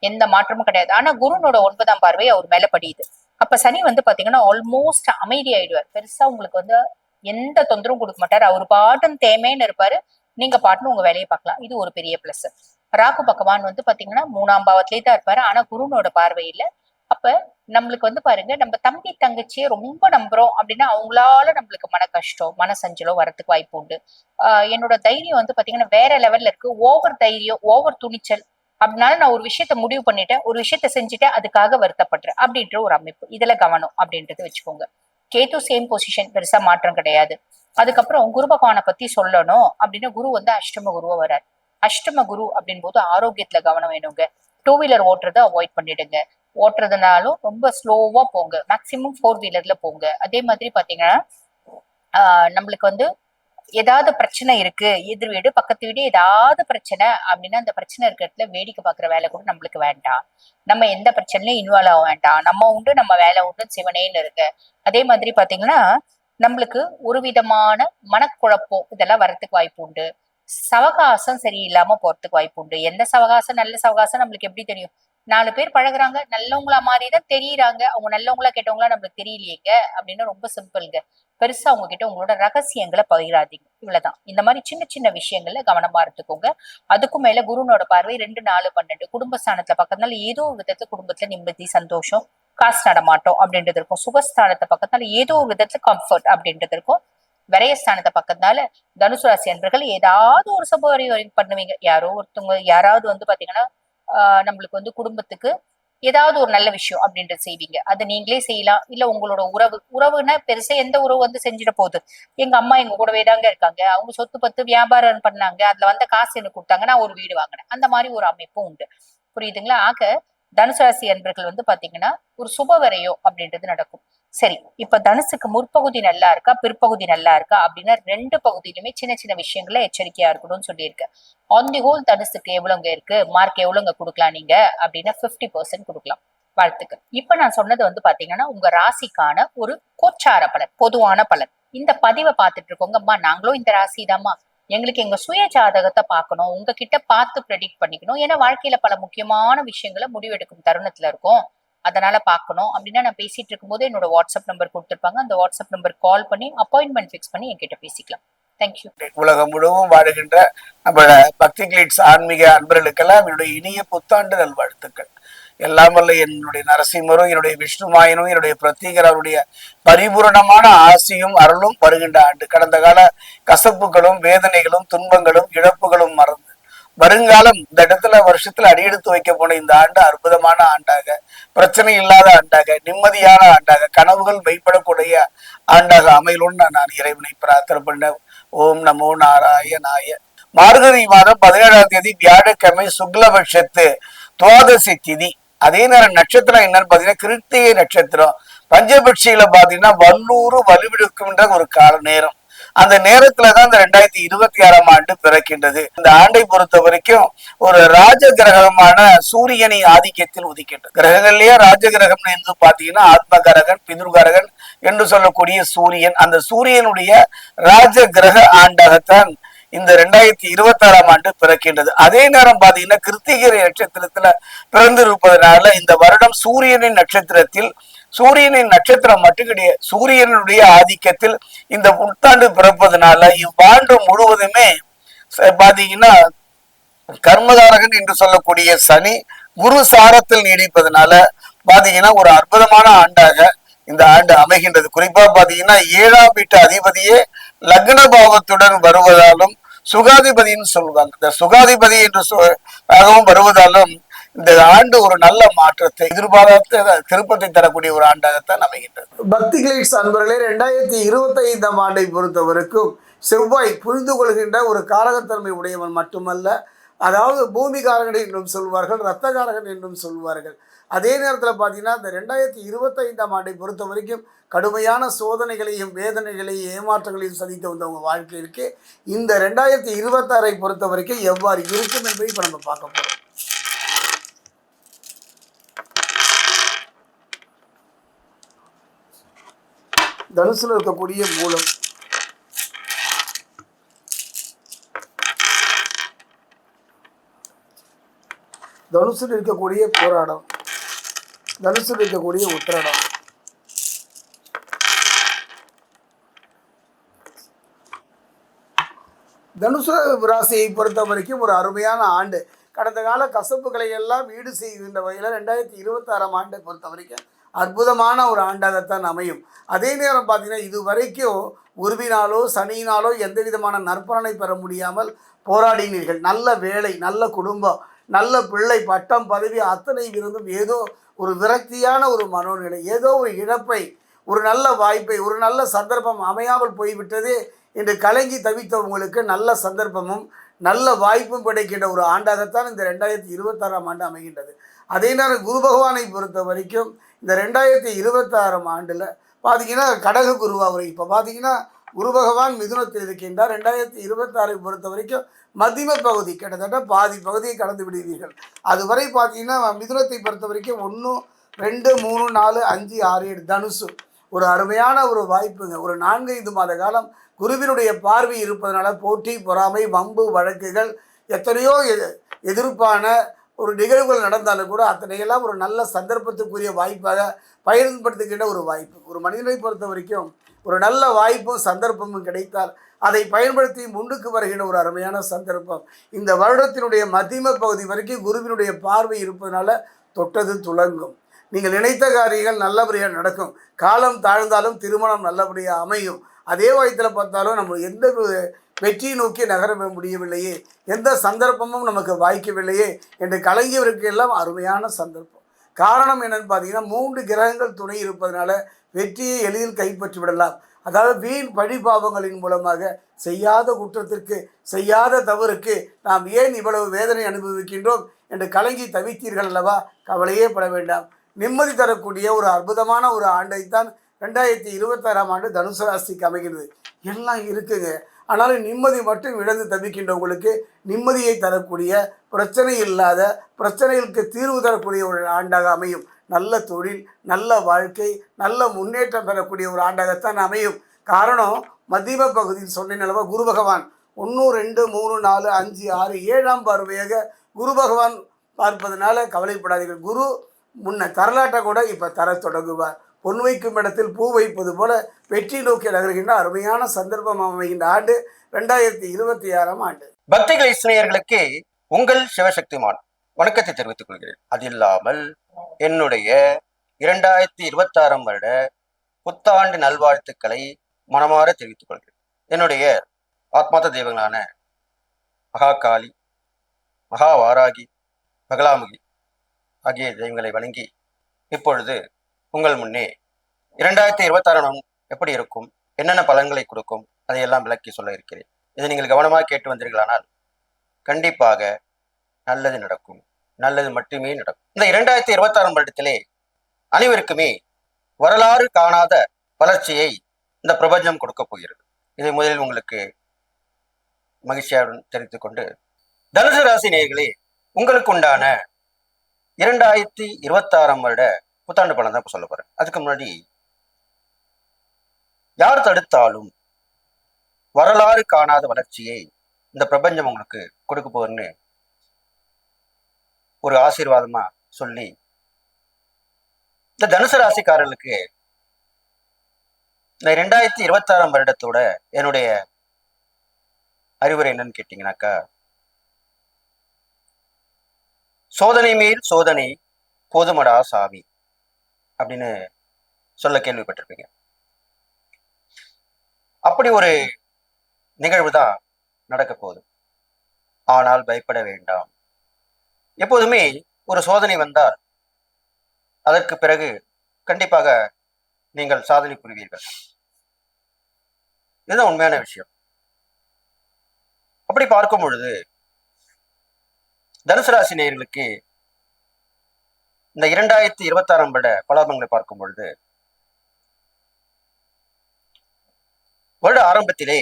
எந்த மாற்றமும் கிடையாது. ஆனா குருனோட 9ஆம் பார்வை அவர் மேல படியுது. அப்ப சனி வந்து பாத்தீங்கன்னா ஆல்மோஸ்ட் அமைதி ஆயிடுவார். பெருசா உங்களுக்கு வந்து எந்த தொந்தரவும் கொடுக்க மாட்டாரு. அவர் பாட்டும் தேமேன்னு இருப்பாரு. நீங்க பாட்டுன்னு உங்க வேலையை பார்க்கலாம். இது ஒரு பெரிய பிளஸ். ராகு பகவான் வந்து பாத்தீங்கன்னா 3ஆம் பாவத்திலே தான் இருப்பாரு. ஆனா குருனோட பார்வையில. அப்ப நம்மளுக்கு வந்து பாருங்க, நம்ம தம்பி தங்கச்சியை ரொம்ப நம்புறோம் அப்படின்னா அவங்களால நம்மளுக்கு மன கஷ்டம், மன சஞ்சலம் வரத்துக்கு வாய்ப்பு உண்டு. என்னோட தைரியம் வந்து பாத்தீங்கன்னா வேற லெவல்ல இருக்கு. ஓவர் தைரியம், ஓவர் துணிச்சல். அப்படினால நான் ஒரு விஷயத்த முடிவு பண்ணிட்டேன், ஒரு விஷயத்த செஞ்சுட்டேன், அதுக்காக வருத்தப்படுறேன் அப்படின்ற ஒரு அமைப்பு. இதுல கவனம் அப்படின்றது வச்சுக்கோங்க. கேது சேம் பொசிஷன், பெருசா மாற்றம் கிடையாது. அதுக்கப்புறம் குரு பகவானை பத்தி சொல்லணும் அப்படின்னா குரு வந்து அஷ்டம குருவா வராரு. அஷ்டம குரு அப்படின் போது ஆரோக்கியத்துல கவனம் வேணுங்க. 2 வீலர் ஓட்டுறத அவாய்ட் பண்ணிடுங்க. ஓட்டுறதுனாலும் ரொம்ப ஸ்லோவா போங்க. மேக்சிமம் 4 வீலர்ல போங்க. அதே மாதிரி பாத்தீங்கன்னா நம்மளுக்கு வந்து ஏதாவது பிரச்சனை இருக்கு, எதிர் வீடு பக்கத்து வீடு ஏதாவது பிரச்சனை அப்படின்னா அந்த பிரச்சனை இருக்கிற இடத்துல வேடிக்கை பாக்குற வேலை கூட நம்மளுக்கு வேண்டாம். நம்ம எந்த பிரச்சனையும் இன்வால்வ் ஆக வேண்டாம். நம்ம உண்டு, நம்ம வேலை உண்டு, சிவனேன்னு இருக்கு. அதே மாதிரி பாத்தீங்கன்னா நம்மளுக்கு ஒரு விதமான மனக்குழப்பம் இதெல்லாம் வரத்துக்கு வாய்ப்பு உண்டு. சவகாசம் சரியில்லாம போறதுக்கு வாய்ப்பு உண்டு. எந்த சவகாசம் நல்ல சவகாசம் நம்மளுக்கு எப்படி தெரியும்? 4 பேர் பழகுறாங்க, நல்லவங்களா மாறிதான் தெரியுறாங்க. அவங்க நல்லவங்களா கெட்டவங்களா நம்மளுக்கு தெரியலையேங்க அப்படின்னு ரொம்ப சிம்பிள்ங்க. பெருசா அவங்க கிட்ட உங்களோட ரகசியங்களை பகிராதீங்க. இவ்வளவுதான். இந்த மாதிரி சின்ன சின்ன விஷயங்கள்ல கவனமா இருந்துக்கோங்க. அதுக்கும் மேல குருனோட பார்வை 2, 4, 12 குடும்பஸ்தானத்துல பக்கத்தால ஏதோ ஒரு விதத்துல குடும்பத்துல நிம்மதி, சந்தோஷம், காசு நடமாட்டம் அப்படின்றது இருக்கும். சுகஸ்தானத்தை பக்கத்தால ஏதோ ஒரு விதத்துல கம்ஃபர்ட் அப்படின்றது இருக்கும். விரயஸ்தானத்தை பக்கத்தால தனுசு ராசி அன்பர்கள் ஏதாவது ஒரு வரைக்கும் பண்ணுவீங்க. யாரோ ஒருத்தவங்க யாராவது வந்து பாத்தீங்கன்னா நம்மளுக்கு வந்து குடும்பத்துக்கு ஏதாவது ஒரு நல்ல விஷயம் அப்படின்றது செய்வீங்க. அதை நீங்களே செய்யலாம். இல்ல உங்களோட உறவுன்னா பெருசா எந்த உறவு வந்து செஞ்சிட போகுது. எங்க அம்மா எங்க கூடவே தாங்க இருக்காங்க, அவங்க சொத்து பத்து வியாபாரம் பண்ணாங்க, அதுல வந்த காசு எனக்கு கொடுத்தாங்க, நான் ஒரு வீடு வாங்கினேன், அந்த மாதிரி ஒரு அமைப்பும் உண்டு. புரியுதுங்களா? ஆக தனுசு ராசி அன்பர்கள் வந்து பாத்தீங்கன்னா ஒரு சுபவரையோ அப்படின்றது நடக்கும். சரி, இப்ப தனுசுக்கு முற்பகுதி நல்லா இருக்கா, பிற்பகுதி நல்லா இருக்கா அப்படின்னா 2 பகுதியிலுமே சின்ன சின்ன விஷயங்கள எச்சரிக்கையா இருக்கணும்னு சொல்லியிருக்கேன். ஆன் தி ஹோல் தனுசுக்கு எவ்வளவுங்க இருக்கு, மார்க் எவ்வளவுங்க கொடுக்கலாம் நீங்க அப்படின்னா 50% கொடுக்கலாம். வாழ்த்துக்கள். இப்ப நான் சொன்னது வந்து பாத்தீங்கன்னா உங்க ராசிக்கான ஒரு கோச்சார பலன், பொதுவான பலன். இந்த பதிவை பார்த்துட்டு இருக்கோங்க, அம்மா நாங்களும் இந்த ராசிதாம்மா, எங்களுக்கு எங்க சுய ஜாதகத்தை பார்க்கணும், உங்ககிட்ட பார்த்து ப்ரெடிக்ட் பண்ணிக்கணும், ஏன்னா வாழ்க்கையில பல முக்கியமான விஷயங்களை முடிவெடுக்கும் தருணத்துல இருக்கும், அதனால பார்க்கணும் அப்படின்னா நான் பேசிட்டு இருக்கும் போது என்னோட வாட்ஸ்அப் நம்பர் கொடுத்துருப்பாங்க. அந்த வாட்ஸ்அப் நம்பர் கால் பண்ணி அப்பாயின்மெண்ட் ஃபிக்ஸ் பண்ணி என்கிட்ட பேசிக்கலாம். தேங்க்யூ. உலகம் முழுவதும் வாழுகின்ற நம்மளோட பக்தி கிளிட்ஸ் ஆன்மீக அன்பர்களுக்கெல்லாம் என்னுடைய இனிய புத்தாண்டு நல்வாழ்த்துக்கள். எல்லாம் வல்ல என்னுடைய நரசிம்மரும், என்னுடைய விஷ்ணுமாயனும், என்னுடைய பிரத்யேகருடைய பரிபூரணமான ஆசியும் அருளும் வருகின்ற ஆண்டு கடந்த கால கசப்புகளும் வேதனைகளும் துன்பங்களும் இழப்புகளும் மறந்து வருங்காலம் இந்த இடத்துல வருஷத்துல அடியெடுத்து வைக்க போன இந்த ஆண்டு அற்புதமான ஆண்டாக, பிரச்சனை இல்லாத ஆண்டாக, நிம்மதியான ஆண்டாக, கனவுகள் மெய்ப்படக்கூடிய ஆண்டாக அமையலும்னு நான் இறைவனை பிரார்த்தனை பண்ண. ஓம் நமோ நாராயணாய. மார்கழி மாதம் 17ஆம் தேதி வியாழக்கிழமை சுக்லபட்சத்து துவாதசி திதி. அதே நேரம் நட்சத்திரம் என்னன்னு பாத்தீங்கன்னா கிருத்திகை நட்சத்திரம். பஞ்சபட்சியில பாத்தீங்கன்னா வல்லூறு வலுவிடுக்கும்ன்ற ஒரு கால நேரம். அந்த நேரத்துலதான் இந்த 2026ஆம் ஆண்டு பிறக்கின்றது. இந்த ஆண்டை பொறுத்த வரைக்கும் ஒரு ராஜ கிரகமான சூரியனை ஆதிக்கத்தில் உதிக்கின்றது. கிரகங்கள்லயே ராஜ கிரகம் என்று பாத்தீங்கன்னா ஆத்மகரகன், பிதுர்கரகன் என்று சொல்லக்கூடிய சூரியன். அந்த சூரியனுடைய ராஜ கிரக ஆண்டாகத்தான் இந்த 2026ஆம் ஆண்டு பிறக்கின்றது. அதே நேரம் பாத்தீங்கன்னா கிருத்திகை நட்சத்திரத்துல பிறந்து இருப்பதனால இந்த வருடம் சூரியனின் நட்சத்திரத்தில், சூரியனின் நட்சத்திரம் மட்டும் கிடையாது, சூரியனுடைய ஆதிக்கத்தில் இந்த புத்தாண்டு பிறப்பதனால இவ்வாண்டு முழுவதுமே பாத்தீங்கன்னா கர்மகாரகன் என்று சொல்லக்கூடிய சனி குரு சாரத்தில் நீடிப்பதனால பாத்தீங்கன்னா ஒரு அற்புதமான ஆண்டாக இந்த ஆண்டு அமைகின்றது. குறிப்பா பாத்தீங்கன்னா 7ஆம் வீட்டு அதிபதியே லக்ன பாவத்துடன் வருவதாலும் சுகாதிபதினு சொல்லுவாங்க. இந்த சுகாதிபதி என்று வருவதாலும் இந்த ஆண்டு ஒரு நல்ல மாற்றத்தை எதிர்பாராத திருப்பத்தை தரக்கூடிய ஒரு ஆண்டாகத்தான் அமைகின்றது. பக்தி கிளிட்ஸ் அன்பர்களே, 2025ஆம் ஆண்டை பொறுத்தவரைக்கும் செவ்வாய் புரிந்து கொள்கின்ற ஒரு காரகத்தன்மை உடையவன் மட்டுமல்ல, அதாவது பூமிகாரகன் என்றும் சொல்வார்கள், இரத்தகாரகன் என்றும் சொல்வார்கள். அதே நேரத்தில் பார்த்தீங்கன்னா இந்த 2025ஆம் ஆண்டை பொறுத்த வரைக்கும் கடுமையான சோதனைகளையும் வேதனைகளையும் ஏமாற்றங்களையும் சந்தித்து வந்தவங்க வாழ்க்கைக்கு இந்த 2026ஐ பொறுத்த வரைக்கும் எவ்வாறு இருக்கும் என்பதை இப்போ நம்ம பார்க்க போகிறோம். தனுசுல இருக்கக்கூடிய மூலம், தனுசில் இருக்கக்கூடிய போராடம், தனுசில் இருக்கக்கூடிய உத்திராடம், தனுசு ராசியை பொறுத்த வரைக்கும் ஒரு அருமையான ஆண்டு. கடந்த கால கசப்புகளை எல்லாம் ஈடு செய்கின்ற வகையில் 2026ஆம் ஆண்டை பொறுத்த வரைக்கும் அற்புதமான ஒரு ஆண்டாகத்தான் அமையும். அதே நேரம் பார்த்தீங்கன்னா இது வரைக்கும் குருவினாலோ சனியினாலோ எந்த விதமான நற்பலனை பெற முடியாமல் போராடினீர்கள். நல்ல வேலை, நல்ல குடும்பம், நல்ல பிள்ளை, பட்டம், பதவி அத்தனை இருந்தும் ஏதோ ஒரு விரக்தியான ஒரு மனோநிலை, ஏதோ ஒரு இழப்பை, ஒரு நல்ல வாய்ப்பை, ஒரு நல்ல சந்தர்ப்பம் அமையாமல் போய்விட்டதே என்று கலங்கி தவித்தவங்களுக்கு நல்ல சந்தர்ப்பமும் நல்ல வாய்ப்பும் கிடைக்கின்ற ஒரு ஆண்டாகத்தான் இந்த 2026ஆம் ஆண்டு அமைகின்றது. அதே நேரம் குரு பகவானை பொறுத்த வரைக்கும் இந்த 2026ஆம் ஆண்டில் பார்த்தீங்கன்னா கடக குருவா வரும். இப்போ பார்த்தீங்கன்னா குரு பகவான் மிதுனத்தில் இருக்கின்றார். 2026 பொறுத்த வரைக்கும் மத்தியம பகுதி, கிட்டத்தட்ட பாதி பகுதியை கடந்து விடுவீர்கள். அதுவரை பார்த்தீங்கன்னா மிதுனத்தை பொறுத்த வரைக்கும் 1, 2, 3, 4, 5, 6, 7 தனுசு ஒரு அருமையான ஒரு வாய்ப்புங்க. ஒரு 4-5 மாத காலம் குருவினுடைய பார்வை இருப்பதனால போட்டி, பொறாமை, வம்பு, வழக்குகள், எத்தனையோ எதிர்ப்பான ஒரு நிகழ்வுகள் நடந்தாலும் கூட அத்தனையெல்லாம் ஒரு நல்ல சந்தர்ப்பத்துக்குரிய வாய்ப்பாக பயன்படுத்துகின்ற ஒரு வாய்ப்பு. ஒரு மனிதனை பொறுத்த வரைக்கும் ஒரு நல்ல வாய்ப்பும் சந்தர்ப்பமும் கிடைத்தால் அதை பயன்படுத்தி முன்னுக்கு வருகின்ற ஒரு அருமையான சந்தர்ப்பம். இந்த வருடத்தினுடைய மத்தியம பகுதி வரைக்கும் குருவினுடைய பார்வை இருப்பதனால தொட்டது துலங்கும். நீங்கள் நினைத்த காரியங்கள் நல்லபடியாக நடக்கும். காலம் தாழ்ந்தாலும் திருமணம் நல்லபடியாக அமையும். அதே வயத்தில் பார்த்தாலும் நம்ம எந்த வெற்றியை நோக்கி நகர முடியவில்லையே, எந்த சந்தர்ப்பமும் நமக்கு வாய்க்கவில்லையே என்று கலங்கியவருக்கு எல்லாம் அருமையான சந்தர்ப்பம். காரணம் என்னன்னு பார்த்தீங்கன்னா 3 கிரகங்கள் துணை இருப்பதனால வெற்றியை எளிதில் கைப்பற்றி விடலாம். அதாவது வீண் பழிபாவங்களின் மூலமாக செய்யாத குற்றத்திற்கு, செய்யாத தவறுக்கு நாம் ஏன் இவ்வளவு வேதனை அனுபவிக்கின்றோம் என்று கலங்கி தவித்தீர்கள் அல்லவா? கவலையே பட வேண்டாம். நிம்மதி தரக்கூடிய ஒரு அற்புதமான ஒரு ஆண்டைத்தான் 2026ஆம் ஆண்டு தனுசு ராசிக்கு அமைகிறது. எல்லாம் இருக்குங்க, ஆனாலும் நிம்மதி மட்டும் இழந்து தவிக்கின்றவங்களுக்கு நிம்மதியை தரக்கூடிய, பிரச்சனை இல்லாத, பிரச்சனைகளுக்கு தீர்வு தரக்கூடிய ஒரு ஆண்டாக அமையும். நல்ல தொழில், நல்ல வாழ்க்கை, நல்ல முன்னேற்றம் பெறக்கூடிய ஒரு ஆண்டாகத்தான் அமையும். காரணம் மத்தியம பகுதியில் சொன்ன நிலவ குரு பகவான் 1, 2, 3, 4, 5, 6, 7ஆம் பார்வையாக குரு பகவான் பார்ப்பதனால கவலைப்படாதீர்கள். குரு முன்ன தரலாட்ட கூட இப்போ தர தொடங்குவார். பொன் வைக்கும் இடத்தில் பூ வைப்பது போல வெற்றி நோக்கி நகர்கின்ற அருமையான சந்தர்ப்பம் அமைகின்ற ஆண்டு 2026ஆம் ஆண்டு. பக்திகளை சிநேயர்களுக்கு உங்கள் சிவசக்திமான் வணக்கத்தை தெரிவித்துக் கொள்கிறேன். அது இல்லாமல் என்னுடைய 2026ஆம் வருட புத்தாண்டு நல்வாழ்த்துக்களை மனமாற தெரிவித்துக் கொள்கிறேன். என்னுடைய ஆத்மார்த்த தெய்வங்களான மகாகாளி, மகாவாராகி, பகலாமுகி ஆகிய தெய்வங்களை வணங்கி இப்பொழுது உங்கள் முன்னே 2026 எப்படி இருக்கும், என்னென்ன பலன்களை கொடுக்கும், அதையெல்லாம் விளக்கி சொல்ல இருக்கிறேன். இதை நீங்கள் கவனமாக கேட்டு வந்தீர்களானால் கண்டிப்பாக நல்லது நடக்கும், நல்லது மட்டுமே நடக்கும். இந்த 2026ஆம் வருடத்திலே அனைவருக்குமே வரலாறு காணாத வளர்ச்சியை இந்த பிரபஞ்சம் கொடுக்க போகிறது. இதை முதலில் உங்களுக்கு மகிழ்ச்சியுடன் தெரிவித்துக் கொண்டு, தனுசு ராசி நேயர்களே, உங்களுக்கு உண்டான 2026ஆம் வருட புத்தாண்டு பலன் தான் இப்ப சொல்ல போறேன். அதுக்கு முன்னாடி, யார் தடுத்தாலும் வரலாறு காணாத வளர்ச்சியை இந்த பிரபஞ்சம் உங்களுக்கு கொடுக்க போகுதுன்னு ஒரு ஆசீர்வாதமா சொல்லி, இந்த தனுசு ராசிக்காரர்களுக்கு இந்த 2026ஆம் வருடத்தோட என்னுடைய அறிவுரை என்னன்னு கேட்டீங்கன்னாக்கா, சோதனை மேல் சோதனை போதுமடா சாமி அப்படின்னு சொல்ல கேள்விப்பட்டிருப்பீங்க. அப்படி ஒரு நிகழ்வு தான் நடக்க போகுது. ஆனால் பயப்பட வேண்டாம். எப்போதுமே ஒரு சோதனை வந்தால் அதற்கு பிறகு கண்டிப்பாக நீங்கள் சாதனை புரிவீர்கள். இதுதான் உண்மையான விஷயம். அப்படி பார்க்கும் பொழுது தனுசு ராசி நேயர்களுக்கு இந்த 2026ஆம் வருட பலாபங்களை பார்க்கும் பொழுது, வருட ஆரம்பத்திலே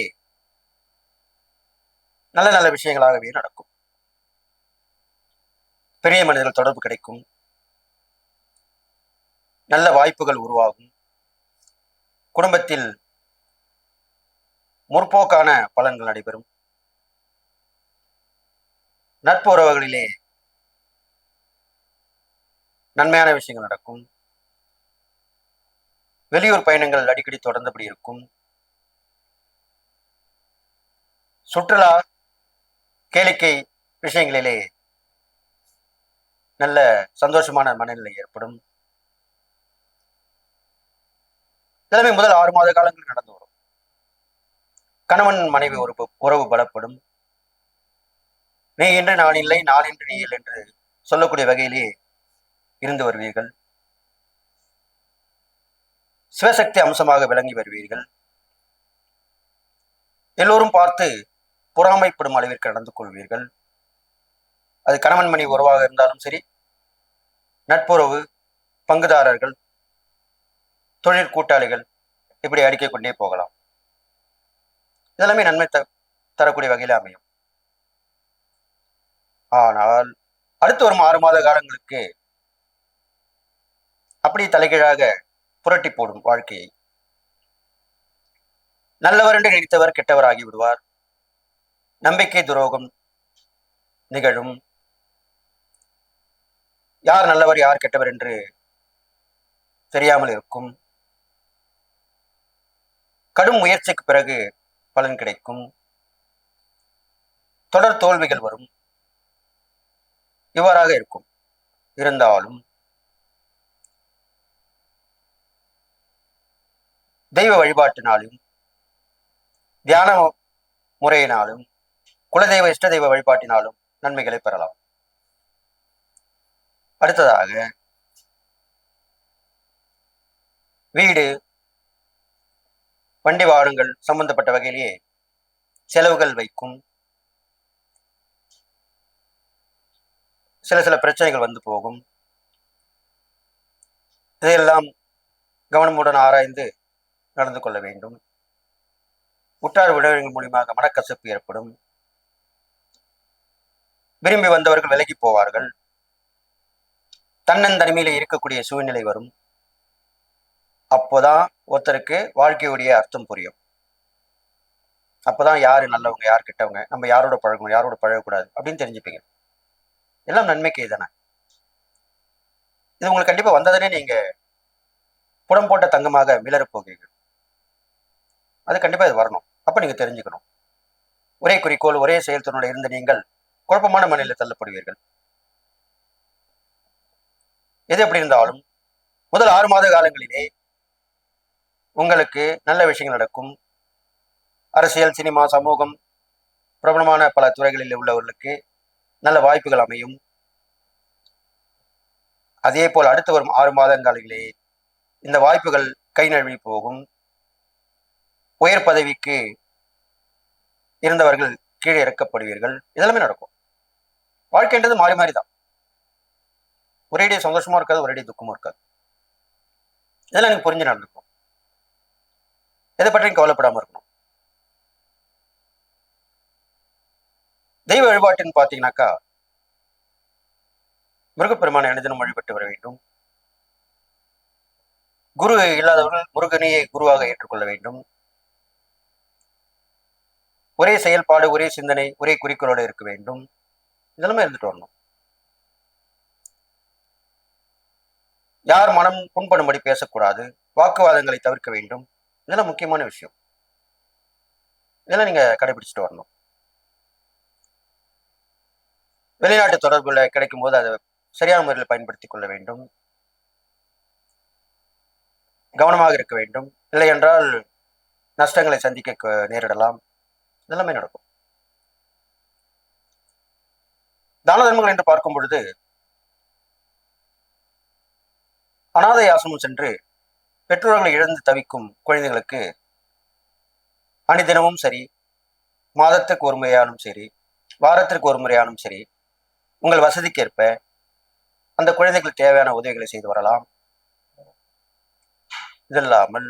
நல்ல நல்ல விஷயங்களாகவே நடக்கும். பெரிய மனிதர்கள் தொடர்பு கிடைக்கும், நல்ல வாய்ப்புகள் உருவாகும், குடும்பத்தில் முற்போக்கான பலன்கள் நடைபெறும், நட்பு உறவுகளிலே நன்மையான விஷயங்கள் நடக்கும். வெளியூர் பயணங்கள் அடிக்கடி தொடர்ந்தபடி இருக்கும். சுற்றுலா கேளிக்கை விஷயங்களிலே நல்ல சந்தோஷமான மனநிலை ஏற்படும். எல்லாமே முதல் 6 மாத காலங்கள் நடந்து வரும். கணவன் மனைவி உறவு பலப்படும். நீ என்று நான் இல்லை, நான் என்று நீ இல்லை என்று சொல்லக்கூடிய வகையிலே இருந்து வருவீர்கள். சிவசக்தி அம்சமாக விளங்கி வருவீர்கள். எல்லோரும் பார்த்து பொறாமைப்படும் அளவிற்கு நடந்து கொள்வீர்கள். அது கணவன் மனைவி உறவாக இருந்தாலும் சரி, நட்புறவு, பங்குதாரர்கள், தொழில் கூட்டாளிகள், இப்படி அடுக்கிக் கொண்டே போகலாம். இதெல்லாமே நன்மை தரக்கூடிய வகையில் அமையும். ஆனால் அடுத்து வரும் 6 மாத காலங்களுக்கு அப்படி தலைகீழாக புரட்டி போடும் வாழ்க்கையை. நல்லவர் என்று நினைத்தவர் கெட்டவராகி விடுவார். நம்பிக்கை துரோகம் நிகழும். யார் நல்லவர் யார் கெட்டவர் என்று தெரியாமல் இருக்கும். கடும் முயற்சிக்கு பிறகு பலன் கிடைக்கும். தொடர் தோல்விகள் வரும். இவ்வாறாக இருக்கும். இருந்தாலும் தெய்வ வழிபாட்டினாலும் தியான முறையினாலும் குலதெய்வ இஷ்ட தெய்வ வழிபாட்டினாலும் நன்மைகளை பெறலாம். அடுத்ததாக வீடு, வண்டி வாகனங்கள் சம்பந்தப்பட்ட வகையிலேயே செலவுகள் வைக்கும். சில பிரச்சனைகள் வந்து போகும். இதையெல்லாம் கவனமுடன் ஆராய்ந்து நடந்து கொள்ள வேண்டும். உற்றார் உறவினர்கள் மூலியமாக மனக்கசப்பு ஏற்படும். விரும்பி வந்தவர்கள் விலகி போவார்கள். தன்னந்தனிமையில இருக்கக்கூடிய சூழ்நிலை வரும். அப்போதான் ஒருத்தருக்கு வாழ்க்கையுடைய அர்த்தம் புரியும். அப்பதான் யாரு நல்லவங்க யார் கெட்டவங்க, நம்ம யாரோட பழகணும் யாரோட பழகக்கூடாது அப்படின்னு தெரிஞ்சுப்பீங்க. எல்லாம் நன்மைக்கு தானே. இது உங்களுக்கு கண்டிப்பா வந்ததுனே நீங்க புடம் போட்ட தங்கமாக மிளறப் போகிறீர்கள். அது கண்டிப்பா இது வரணும். அப்ப நீங்க தெரிஞ்சுக்கணும். ஒரே குறிக்கோள் ஒரே செயல்திறனோட இருந்த நீங்கள் குழப்பமான மனநிலையில் தள்ளப்படுவீர்கள். எது எப்படி இருந்தாலும் முதல் 6 மாத காலங்களிலே உங்களுக்கு நல்ல விஷயங்கள் நடக்கும். அரசியல், சினிமா, சமூகம், பிரபலமான பல துறைகளில் உள்ளவர்களுக்கு நல்ல வாய்ப்புகள் அமையும். அதே போல் அடுத்து வரும் 6 மாதங்களிலே இந்த வாய்ப்புகள் கை நழுவி போகும். உயர் பதவிக்கு இருந்தவர்கள் கீழே இறக்கப்படுவீர்கள். இதெல்லாமே நடக்கும். வாழ்க்கைன்றது மாறி மாறி தான். ஒரேடியே சந்தோஷமா இருக்காது, ஒரேடியே துக்கமும் இருக்காது. இதெல்லாம் நீங்க புரிஞ்சு நடந்துக்கும். எதை பற்றியும் கவலைப்படாம இருக்கணும். தெய்வ வழிபாட்டுன்னு பாத்தீங்கன்னாக்கா முருகப்பெருமானை அனுதினம் வழிபட்டு வர வேண்டும். குரு இல்லாதவர்கள் முருகனையே குருவாக ஏற்றுக்கொள்ள வேண்டும். ஒரே செயல்பாடு, ஒரே சிந்தனை, ஒரே குறிக்கோளோடு இருக்க வேண்டும். இதெல்லாமே இருந்துட்டு வரணும். யார் மனம் புண்படும்படி பேசக்கூடாது. வாக்குவாதங்களை தவிர்க்க வேண்டும். இதெல்லாம் முக்கியமான விஷயம். இதெல்லாம் நீங்க கடைபிடிச்சிட்டு வரணும். வெளிநாட்டு தொடர்புல கிடைக்கும் போது அதை சரியான முறையில் பயன்படுத்திக் கொள்ள வேண்டும். கவனமாக இருக்க வேண்டும். இல்லை என்றால் நஷ்டங்களை சந்திக்க நேரிடலாம். இதெல்லாமே நடக்கும். தான தர்மங்கள் என்று பார்க்கும் பொழுது அனாதை ஆசிரமம் சென்று பெற்றோர்களை இழந்து தவிக்கும் குழந்தைகளுக்கு அணிதினமும் சரி, மாதத்துக்கு ஒரு முறையானும் சரி, வாரத்திற்கு ஒரு முறையானும் சரி, உங்கள் வசதிக்கேற்ப அந்த குழந்தைகளுக்கு தேவையான உதவிகளை செய்து வரலாம். இதில்லாமல்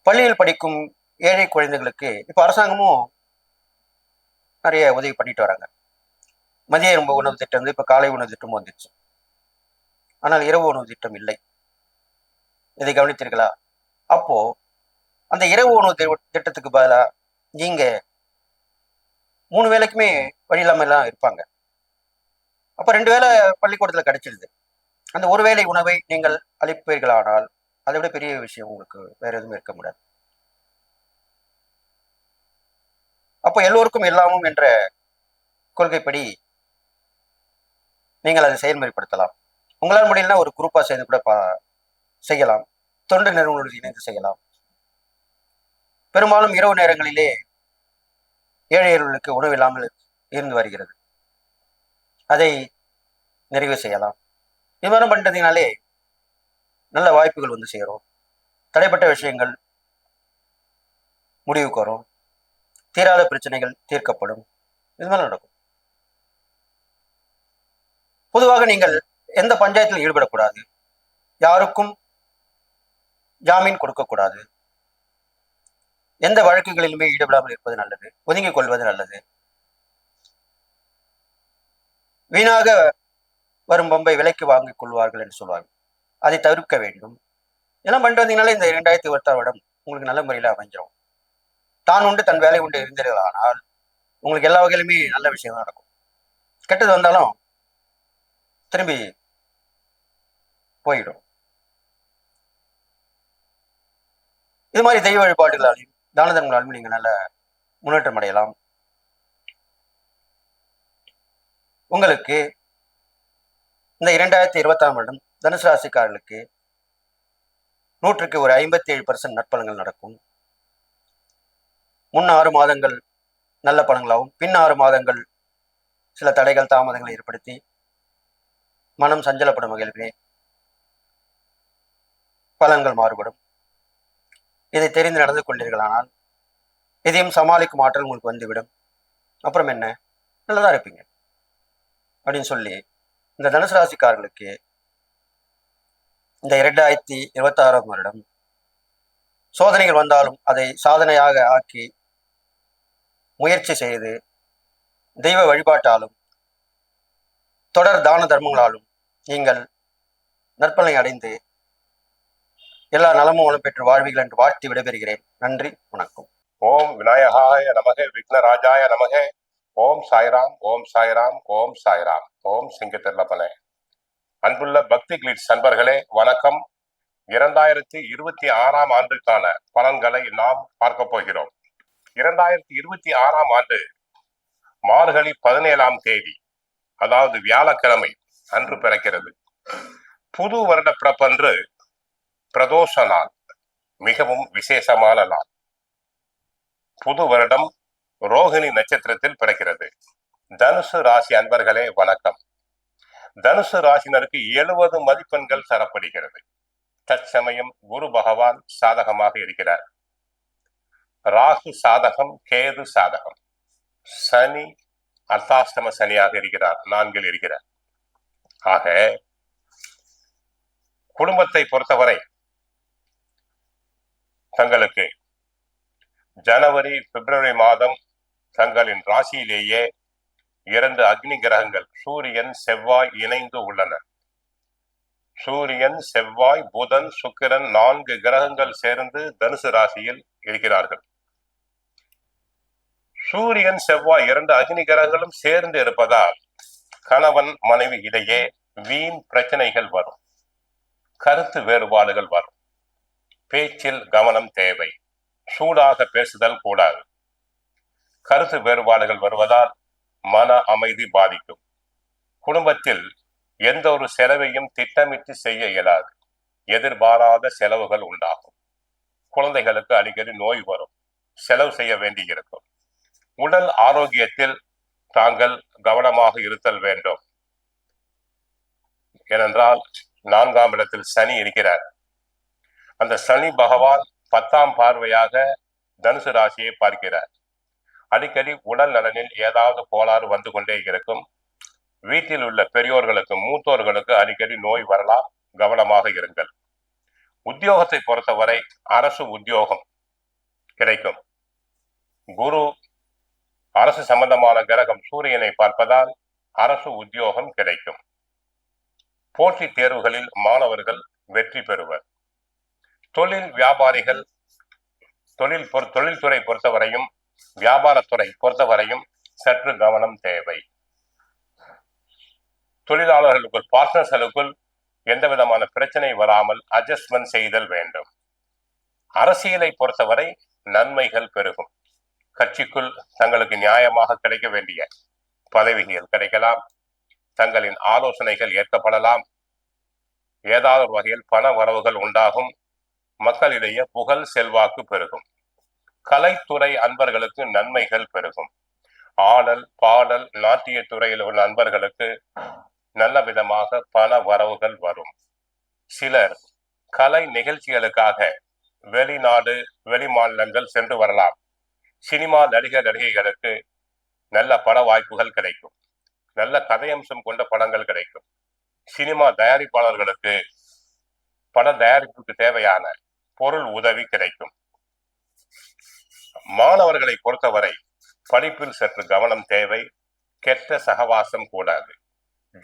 பள்ளியில் படிக்கும் ஏழை குழந்தைகளுக்கு இப்ப அரசாங்கமும் நிறைய உதவி பண்ணிட்டு வராங்க. மதிய உணவு திட்டம் வந்து இப்ப காலை உணவு திட்டம் வந்துச்சு. ஆனால் இரவு உணவு திட்டம் இல்லை. இதை கவனித்தீர்களா? அப்போ அந்த இரவு உணவு திட்டத்துக்கு பதிலா நீங்க 3 வேளைக்குமே வழி இல்லாம எல்லாம் இருப்பாங்க. அப்ப 2 வேளை பள்ளிக்கூடத்துல கிடைச்சிடுது. அந்த ஒரு வேளை உணவை நீங்கள் அளிப்பீர்களானால் அதை விட பெரிய விஷயம் உங்களுக்கு வேற எதுவும் இருக்க முடியாது. அப்போ எல்லோருக்கும் எல்லாமும் என்ற கொள்கைப்படி நீங்கள் அதை செயல்முறைப்படுத்தலாம். உங்களால் முடியலன்னா ஒரு குரூப்பா சேர்ந்து கூட செய்யலாம். தொண்டு நிறுவனங்களோடு இணைந்து செய்யலாம். பெரும்பாலும் இரவு நேரங்களிலே ஏழையர்களுக்கு உணவு இல்லாமல் இருந்து வருகிறது. அதை நிறைவு செய்யலாம். இது மாதிரி பண்ணிட்டதுனாலே நல்ல வாய்ப்புகள் வந்து சேரும். தடைப்பட்ட விஷயங்கள் முடிவுக்கு வரும். தீராத பிரச்சனைகள் தீர்க்கப்படும். இது மாதிரி நடக்கும். பொதுவாக நீங்கள் எந்த பஞ்சாயத்தில் ஈடுபடக்கூடாது. யாருக்கும் ஜாமீன் கொடுக்கக்கூடாது. எந்த வழக்குகளிலுமே ஈடுபடாமல் இருப்பது நல்லது. ஒதுங்கிக் கொள்வது நல்லது. வீணாக வரும் பம்பை விலைக்கு வாங்கிக் கொள்வார்கள் என்று சொல்வார்கள். அதை தவிர்க்க வேண்டும். இதெல்லாம் பண்ணிட்டு வந்தீங்கனாலே இந்த 2026 வருடம் உங்களுக்கு நல்ல முறையில் அமைஞ்சிடும். தான் உண்டு தன் வேலை உண்டு இருந்தீர்களானால் உங்களுக்கு எல்லா வகையிலுமே நல்ல விஷயம் நடக்கும். கெட்டது வந்தாலும் திரும்பி போயிடும். இது மாதிரி தெய்வ வழிபாடுகளாலையும் தான தர்மங்களாலும் நீங்க நல்ல முன்னேற்றம் அடையலாம். உங்களுக்கு இந்த 2026 வருடம் தனுசு ராசிக்காரர்களுக்கு 100க்கு ஒரு 57% நற்பலன்கள் நடக்கும். முன் 6 மாதங்கள் நல்ல பலன்களாகவும் பின் 6 மாதங்கள் சில தடைகள் தாமதங்களை ஏற்படுத்தி மனம் சஞ்சலப்படும் வகையிலே பலன்கள் மாறுபடும். இதை தெரிந்து நடந்து கொண்டீர்களானால் இதையும் சமாளிக்கும் ஆற்றல் உங்களுக்கு வந்துவிடும். அப்புறம் என்ன, நல்லதா இருப்பீங்க அப்படின்னு சொல்லி இந்த தனுசு ராசிக்காரர்களுக்கு இந்த 2026 வருடம் சோதனைகள் வந்தாலும் அதை சாதனையாக ஆக்கி முயற்சி செய்து தெய்வ வழிபாட்டாலும் தொடர் தான தர்மங்களாலும் நீங்கள் நற்பலனை அடைந்து எல்லா நலமும் வளம் பெற்று வாழ்வீர்கள் என்று வாழ்த்தி விடைபெறுகிறேன். நன்றி, வணக்கம். ஓம் விநாயகாய நமக, விக்னராஜாய நமக. ஓம் சாய்ராம், ஓம் சாய்ராம், ஓம் சாய்ராம், ஓம் சிங்கத்திரப்பனே. அன்புள்ள பக்தி கிளிட்ஸ் நண்பர்களே, வணக்கம். 2026 ஆண்டுக்கான பலன்களை நாம் பார்க்க போகிறோம். 2026 ஆண்டு மார்கழி 17ஆம் தேதி, அதாவது வியாழக்கிழமை அன்று பிறக்கிறது. புது வருட பிறப்பன்று பிரதோஷ நாள், மிகவும் விசேஷமான நாள். புது வருடம் ரோகிணி நட்சத்திரத்தில் பிறக்கிறது. தனுசு ராசி அன்பர்களே வணக்கம். தனுசு ராசினருக்கு 70 மதிப்பெண்கள் தரப்படுகிறது. தற்சமயம் குரு பகவான் சாதகமாக இருக்கிறார். ராகு சாதகம், கேது சாதகம். சனி அர்த்தாஷ்டம சனியாக இருக்கிறார், 4ல் இருக்கிறார். ஆக குடும்பத்தை பொறுத்தவரை தங்களுக்கு ஜனவரி பிப்ரவரி மாதம் தங்களின் ராசியிலேயே 2 அக்னி கிரகங்கள் சூரியன் செவ்வாய் இணைந்து உள்ளனர். சூரியன் செவ்வாய் புதன் சுக்கிரன் 4 கிரகங்கள் சேர்ந்து தனுசு ராசியில் இருக்கிறார்கள். சூரியன் செவ்வாய் 2 அக்னி கிரகங்களும் சேர்ந்து இருப்பதால் கணவன் மனைவி இடையே வீண் பிரச்சனைகள் வரும். கருத்து வேறுபாடுகள் வரும். பேச்சில் கவனம் தேவை. சூடாக பேசுதல் கூடாது. கருத்து வேறுபாடுகள் வருவதால் மன அமைதி பாதிக்கும். குடும்பத்தில் எந்த ஒரு செலவையும் திட்டமிட்டு செய்ய இயலாது. எதிர்பாராத செலவுகள் உண்டாகும். குழந்தைகளுக்கு அடிக்கடி நோய் வரும். செலவு செய்ய வேண்டியிருக்கும். உடல் ஆரோக்கியத்தில் தாங்கள் கவனமாக இருத்தல் வேண்டும். ஏனென்றால் 4ஆம் இடத்தில் சனி இருக்கிறார். அந்த சனி பகவான் 10ஆம் பார்வையாக தனுசு ராசியை பார்க்கிறார். அடிக்கடி உடல் நலனில் ஏதாவது கோளாறு வந்து கொண்டே இருக்கும். வீட்டில் உள்ள பெரியோர்களுக்கு மூத்தோர்களுக்கு அடிக்கடி நோய் வரலாம். கவனமாக இருங்கள். உத்தியோகத்தை பொறுத்தவரை அரசு உத்தியோகம் கிடைக்கும். குரு அரசு சம்பந்தமான கிரகம் சூரியனை பார்ப்பதால் அரசு உத்தியோகம் கிடைக்கும். போட்டித் தேர்வுகளில் மாணவர்கள் வெற்றி பெறுவர். தொழில் வியாபாரிகள் தொழில்துறை பொறுத்தவரையும் வியாபாரத்துறை பொறுத்தவரையும் சற்று கவனம் தேவை. தொழிலாளர்களுக்குள் பார்ட்னர்களுக்குள் எந்த விதமான பிரச்சனை வராமல் அட்ஜஸ்ட்மெண்ட் செய்தல் வேண்டும். அரசியலை பொறுத்தவரை நன்மைகள் பெருகும். கட்சிக்குள் தங்களுக்கு நியாயமாக கிடைக்க வேண்டிய பதவிகள் கிடைக்கலாம், தங்களின் ஆலோசனைகள் ஏற்கப்படலாம், ஏதாவது ஒரு வகையில் பண வரவுகள் உண்டாகும், மக்களிடையே புகழ் செல்வாக்கு பெருகும். கலைத்துறை அன்பர்களுக்கு நன்மைகள் பெருகும். ஆடல் பாடல் நாட்டிய துறையில் உள்ள அன்பர்களுக்கு நல்ல விதமாக பண வரவுகள் வரும். சிலர் கலை நிகழ்ச்சிகளுக்காக வெளிநாடு வெளி மாநிலங்கள் சென்று வரலாம். சினிமா நடிகர் நடிகைகளுக்கு நல்ல பட வாய்ப்புகள் கிடைக்கும். நல்ல கதையம்சம் கொண்ட படங்கள் கிடைக்கும். சினிமா தயாரிப்பாளர்களுக்கு பட தயாரிப்புக்கு தேவையான பொருள் உதவி கிடைக்கும். மாணவர்களை பொறுத்தவரை படிப்பில் சற்று கவனம் தேவை. கெட்ட சகவாசம் கூடாது.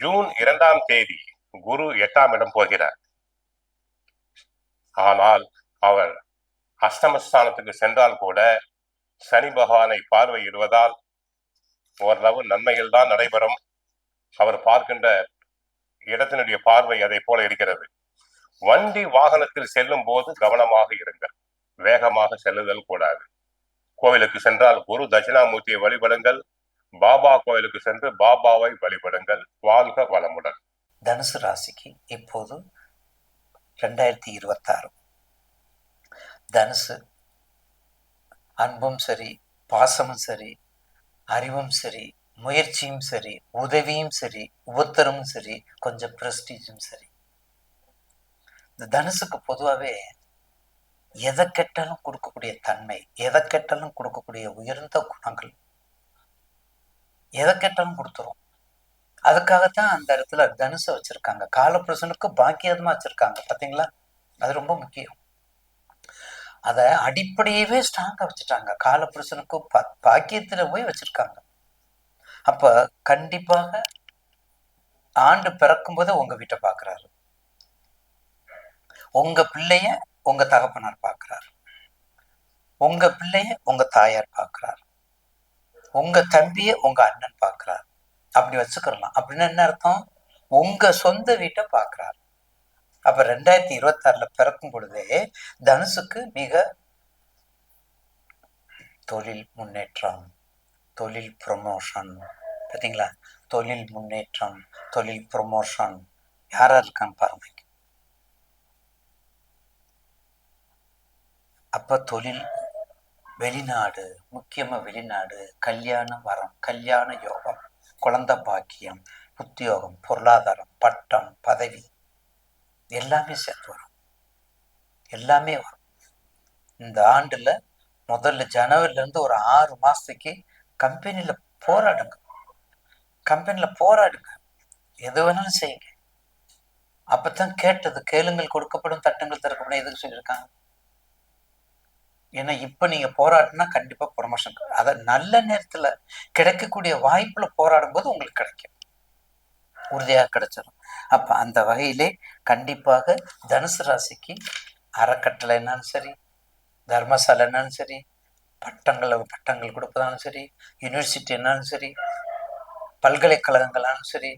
ஜூன் 2ஆம் தேதி குரு 8ஆம் இடம் போகிறார். ஆனால் அவர் அஷ்டமஸ்தானத்துக்கு சென்றால் கூட சனி பகவானை பார்வையிடுவதால் ஓரளவு நன்மைகள் தான் நடைபெறும். அவர் பார்க்கின்ற இடத்தினுடைய பார்வை அதை போல இருக்கிறது. வண்டி வாகனத்தில் செல்லும் போது கவனமாக இருங்கள். வேகமாக செல்லுதல் கூடாது. கோவிலுக்கு சென்றால் குரு தட்சிணாமூர்த்தியை வழிபடுங்கள். பாபா கோவிலுக்கு சென்று பாபாவை வழிபடுங்கள். வாழ்க வளமுடன். தனுசு ராசிக்கு இப்போது 2026 தனுசு அன்பும் சரி, பாசமும் சரி, அறிவும் சரி, முயற்சியும் சரி, உதவியும் சரி, உபத்திரமும் சரி, கொஞ்சம் பிரஸ்டீஜும் சரி. இந்த தனுசுக்கு பொதுவாகவே எதை கெட்டாலும் கொடுக்கக்கூடிய தன்மை, எதை கெட்டாலும் கொடுக்கக்கூடிய உயர்ந்த குணங்கள், எதை கெட்டாலும் கொடுத்துரும். அதுக்காகத்தான் அந்த இடத்துல தனுசை வச்சிருக்காங்க. காலபுருஷனுக்கு பாக்கியமா வச்சிருக்காங்க. பார்த்தீங்களா, அது ரொம்ப முக்கியம். அதை அடிப்படையவே ஸ்ட்ராங்கா வச்சுட்டாங்க. காலபுருஷனுக்கு பாக்கியத்துல போய் வச்சிருக்காங்க. அப்ப கண்டிப்பாக ஆண்டு பிறக்கும் போது உங்க வீட்டை பாக்குறாரு, உங்க பிள்ளைய உங்க தகப்பனார் பார்க்கிறார், உங்க பிள்ளைய உங்க தாயார் பார்க்கிறார், உங்க தம்பிய உங்க அண்ணன் பார்க்கிறார். அப்படி வச்சுக்கலாம். அப்படின்னு என்ன அர்த்தம்? உங்க சொந்த வீட்டை பார்க்கிறார். அப்ப 2026 பிறக்கும் பொழுதே தனுசுக்கு மிக தொழில் முன்னேற்றம், தொழில் ப்ரொமோஷன். பார்த்தீங்களா, தொழில் முன்னேற்றம், தொழில் ப்ரொமோஷன். யாரா இருக்கான்னு பாருங்க. அப்ப தொழில், வெளிநாடு, முக்கியமா வெளிநாடு, கல்யாணம் வரம், கல்யாண யோகம், குழந்தை பாக்கியம், உத்தியோகம், பொருளாதாரம், பட்டம், பதவி எல்லாமே சேர்த்து வரும். எல்லாமே வரும். இந்த ஆண்டுல முதல்ல ஜனவரில இருந்து ஒரு 6 மாசத்துக்கு கம்பெனில போராடுங்க. கம்பெனில போராடுங்க. எது வேணாலும் செய்யுங்க. அப்பதான் கேட்டது கேளுங்கள் கொடுக்கப்படும், தட்டுங்கள் திறக்கப்படும். எதுக்கு சொல்லியிருக்காங்க? ஏன்னா இப்ப நீங்க போராடினா கண்டிப்பா ப்ரொமோஷன். அத நல்ல நேரத்துல கிடைக்கக்கூடிய வாய்ப்புல போராடும் போது உங்களுக்கு கிடைக்கும், உறுதியாக கிடைச்சிடும். அப்ப அந்த வகையிலே கண்டிப்பாக தனுசு ராசிக்கு அறக்கட்டளை என்னாலும் சரி, தர்மசாலை என்னாலும் சரி, பட்டங்கள் கொடுப்பதாலும் சரி, யூனிவர்சிட்டி என்னாலும் சரி, பல்கலைக்கழகங்களாலும் சரி,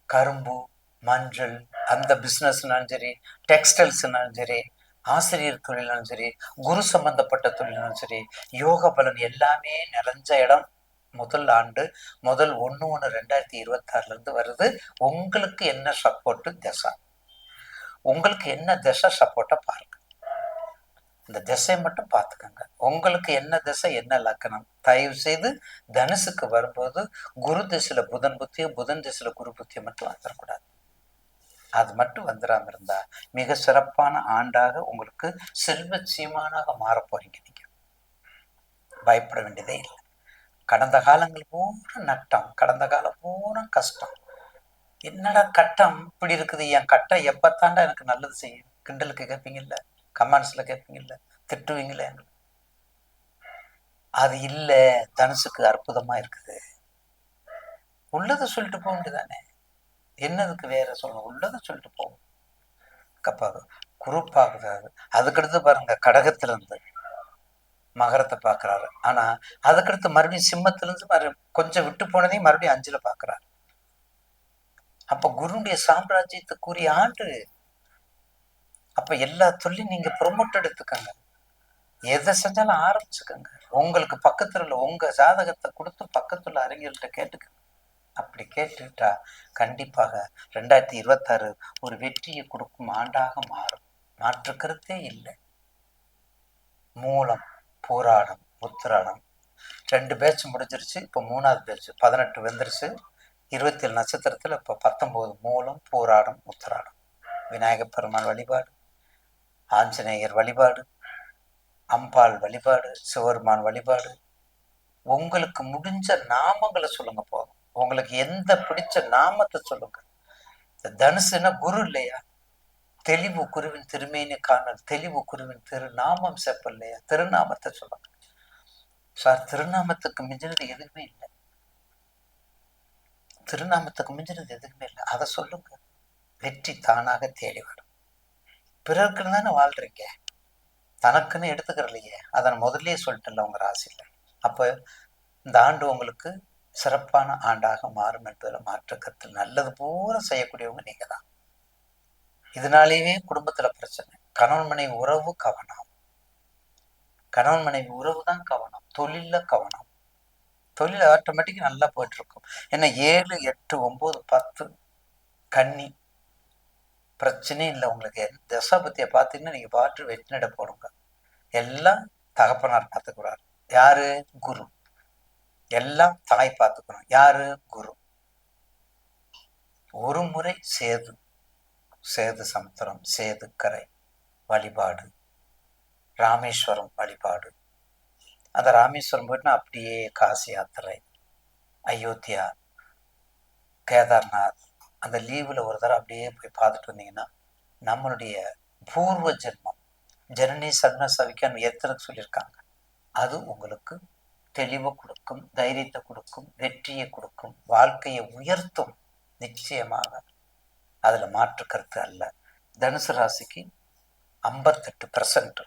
கரும்பு, மஞ்சள் அந்த பிஸ்னஸ்னாலும் சரி, டெக்ஸ்டைல்ஸ்னாலும் சரி, ஆசிரியர் தொழிலாலும் சரி, குரு சம்பந்தப்பட்ட தொழிலாலும் சரி, யோக பலன் எல்லாமே நிறைஞ்ச இடம். முதல் ஆண்டு முதல் 1/1/2026 வருது. உங்களுக்கு என்ன சப்போர்ட்டு திசை, உங்களுக்கு என்ன திசை சப்போர்ட்டை பாருங்க. இந்த திசையை மட்டும் பார்த்துக்கோங்க. உங்களுக்கு என்ன திசை, என்ன லக்கணம். தயவு செய்து தனுசுக்கு வரும்போது குரு திசையில புதன் புத்தியோ, புதன் திசையில குரு புத்தியோ மட்டும் வந்துடக்கூடாது. அது மட்டும் வந்துடாம இருந்தா மிக சிறப்பான ஆண்டாக உங்களுக்கு செல்வ சீமானாக மாற போறீங்க. நீங்க பயப்பட வேண்டியதே இல்லை. கடந்த காலங்கள் பூரா நட்டம், கடந்த காலம் பூரா கஷ்டம். என்னடா கட்டம் இப்படி இருக்குது, என் கட்டம் எப்பத்தாண்டா எனக்கு நல்லது செய்யும், கிண்டலுக்கு கேட்பீங்கல்ல, கமெண்ட்ஸ்ல கேட்பீங்கல்ல, திட்டுவீங்களே. அது இல்ல, தனுசுக்கு அற்புதமா இருக்குது. உள்ளதை சொல்லிட்டு போக வேண்டியதானே, என்னதுக்கு வேற சொல்லணும், உள்ளதை சொல்லிட்டு போகும். கப்பாக குறுப்பாகுறாரு. அதுக்கடுத்து பாருங்க, கடகத்துல இருந்து மகரத்தை பாக்குறாரு. ஆனா அதுக்கடுத்து மறுபடியும் சிம்மத்துல இருந்து கொஞ்சம் விட்டு போனதையும் மறுபடியும் 5ல பாக்குறாரு. அப்ப குருடைய சாம்ராஜ்யத்துக்குரிய ஆண்டு. அப்ப எல்லா தொழிலும் நீங்க ப்ரொமோட் எடுத்துக்கங்க, எதை செஞ்சாலும் ஆரம்பிச்சுக்கோங்க. உங்களுக்கு பக்கத்துல உள்ள உங்க ஜாதகத்தை கொடுத்து பக்கத்துல அறிஞர்கள்ட்ட கேட்டுக்கங்க. அப்படி கேட்டுக்கிட்டா கண்டிப்பாக 2026 ஒரு வெற்றியை கொடுக்கும் ஆண்டாக மாறும். மாற்றுக்கிறதே இல்லை. மூலம், பூராடம், உத்திராடம் 2 பேட்ச் முடிஞ்சிருச்சு. இப்போ 3வது பேட்ச் 18 வந்துருச்சு. 27 நட்சத்திரத்துல இப்போ 19 மூலம், பூராடம், உத்திராடம். விநாயகப் பெருமான் வழிபாடு, ஆஞ்சநேயர் வழிபாடு, அம்பாள் வழிபாடு, சிவபெருமான் வழிபாடு. உங்களுக்கு முடிஞ்ச நாமங்களை சொல்லுங்க போதும். உங்களுக்கு எந்த பிடிச்ச நாமத்தை சொல்லுங்க. இந்த தனுசுன்னா குரு இல்லையா? தெளிவு குருவின் திருமேனி காணல், தெளிவு குருவின் திருநாமம் செப்ப இல்லையா? திருநாமத்தை சொல்லுங்க. சார், திருநாமத்துக்கு மிஞ்சினது எதுவுமே இல்லை. திருநாமத்துக்கு மிஞ்சினது எதுவுமே இல்லை. அதை சொல்லுங்க. வெற்றி தானாக தேடி வரும். பிறருக்குன்னு தானே வாழ்றீங்க, தனக்குன்னு எடுத்துக்கிறலையே. அதை முதல்லயே சொல்லிட்டல உங்க ராசியில. அப்ப இந்த ஆண்டு உங்களுக்கு சிறப்பான ஆண்டாக மாறும் என்பதில் மாற்று கருத்து. நல்லது பூரா செய்யக்கூடியவங்க நீங்க தான். இதனாலேயே குடும்பத்துல பிரச்சனை. கணவன் மனைவி உறவு கவனம். கணவன் மனைவி உறவு தான் கவனம். தொழில கவனம். தொழில் ஆட்டோமேட்டிக்கா நல்லா போயிட்டு இருக்கும். ஏன்னா 7, 8, 9, 10 கன்னி பிரச்சனையும் இல்லை உங்களுக்கு. தசாபத்தியை பார்த்தீங்கன்னா நீங்க பாட்டு வெற்றி நட போடுங்க. எல்லாம் தகப்பனார் பார்த்துக்கிறார். யாரு? குரு. எல்லாம் தாய் பார்த்துக்கணும். யாரு? குரு. ஒரு முறை சேது, சேது சமுத்திரம், சேது கரை வழிபாடு, ராமேஸ்வரம் வழிபாடு. அந்த ராமேஸ்வரம் போயிட்டுனா அப்படியே காசி யாத்திரை, அயோத்தியா, கேதார்நாத். அந்த லீவில் ஒரு தடவை அப்படியே போய் பார்த்துட்டு வந்தீங்கன்னா நம்மளுடைய பூர்வ ஜென்மம், ஜனனி சர்ண சவிக்கான்னு எத்தனை சொல்லியிருக்காங்க. அது உங்களுக்கு தெளிவை கொடுக்கும், தைரியத்தை கொடுக்கும், வெற்றியை கொடுக்கும், வாழ்க்கையை உயர்த்தும். நிச்சயமாக அதுல மாற்று கருத்து அல்ல. தனுசு ராசிக்கு 58%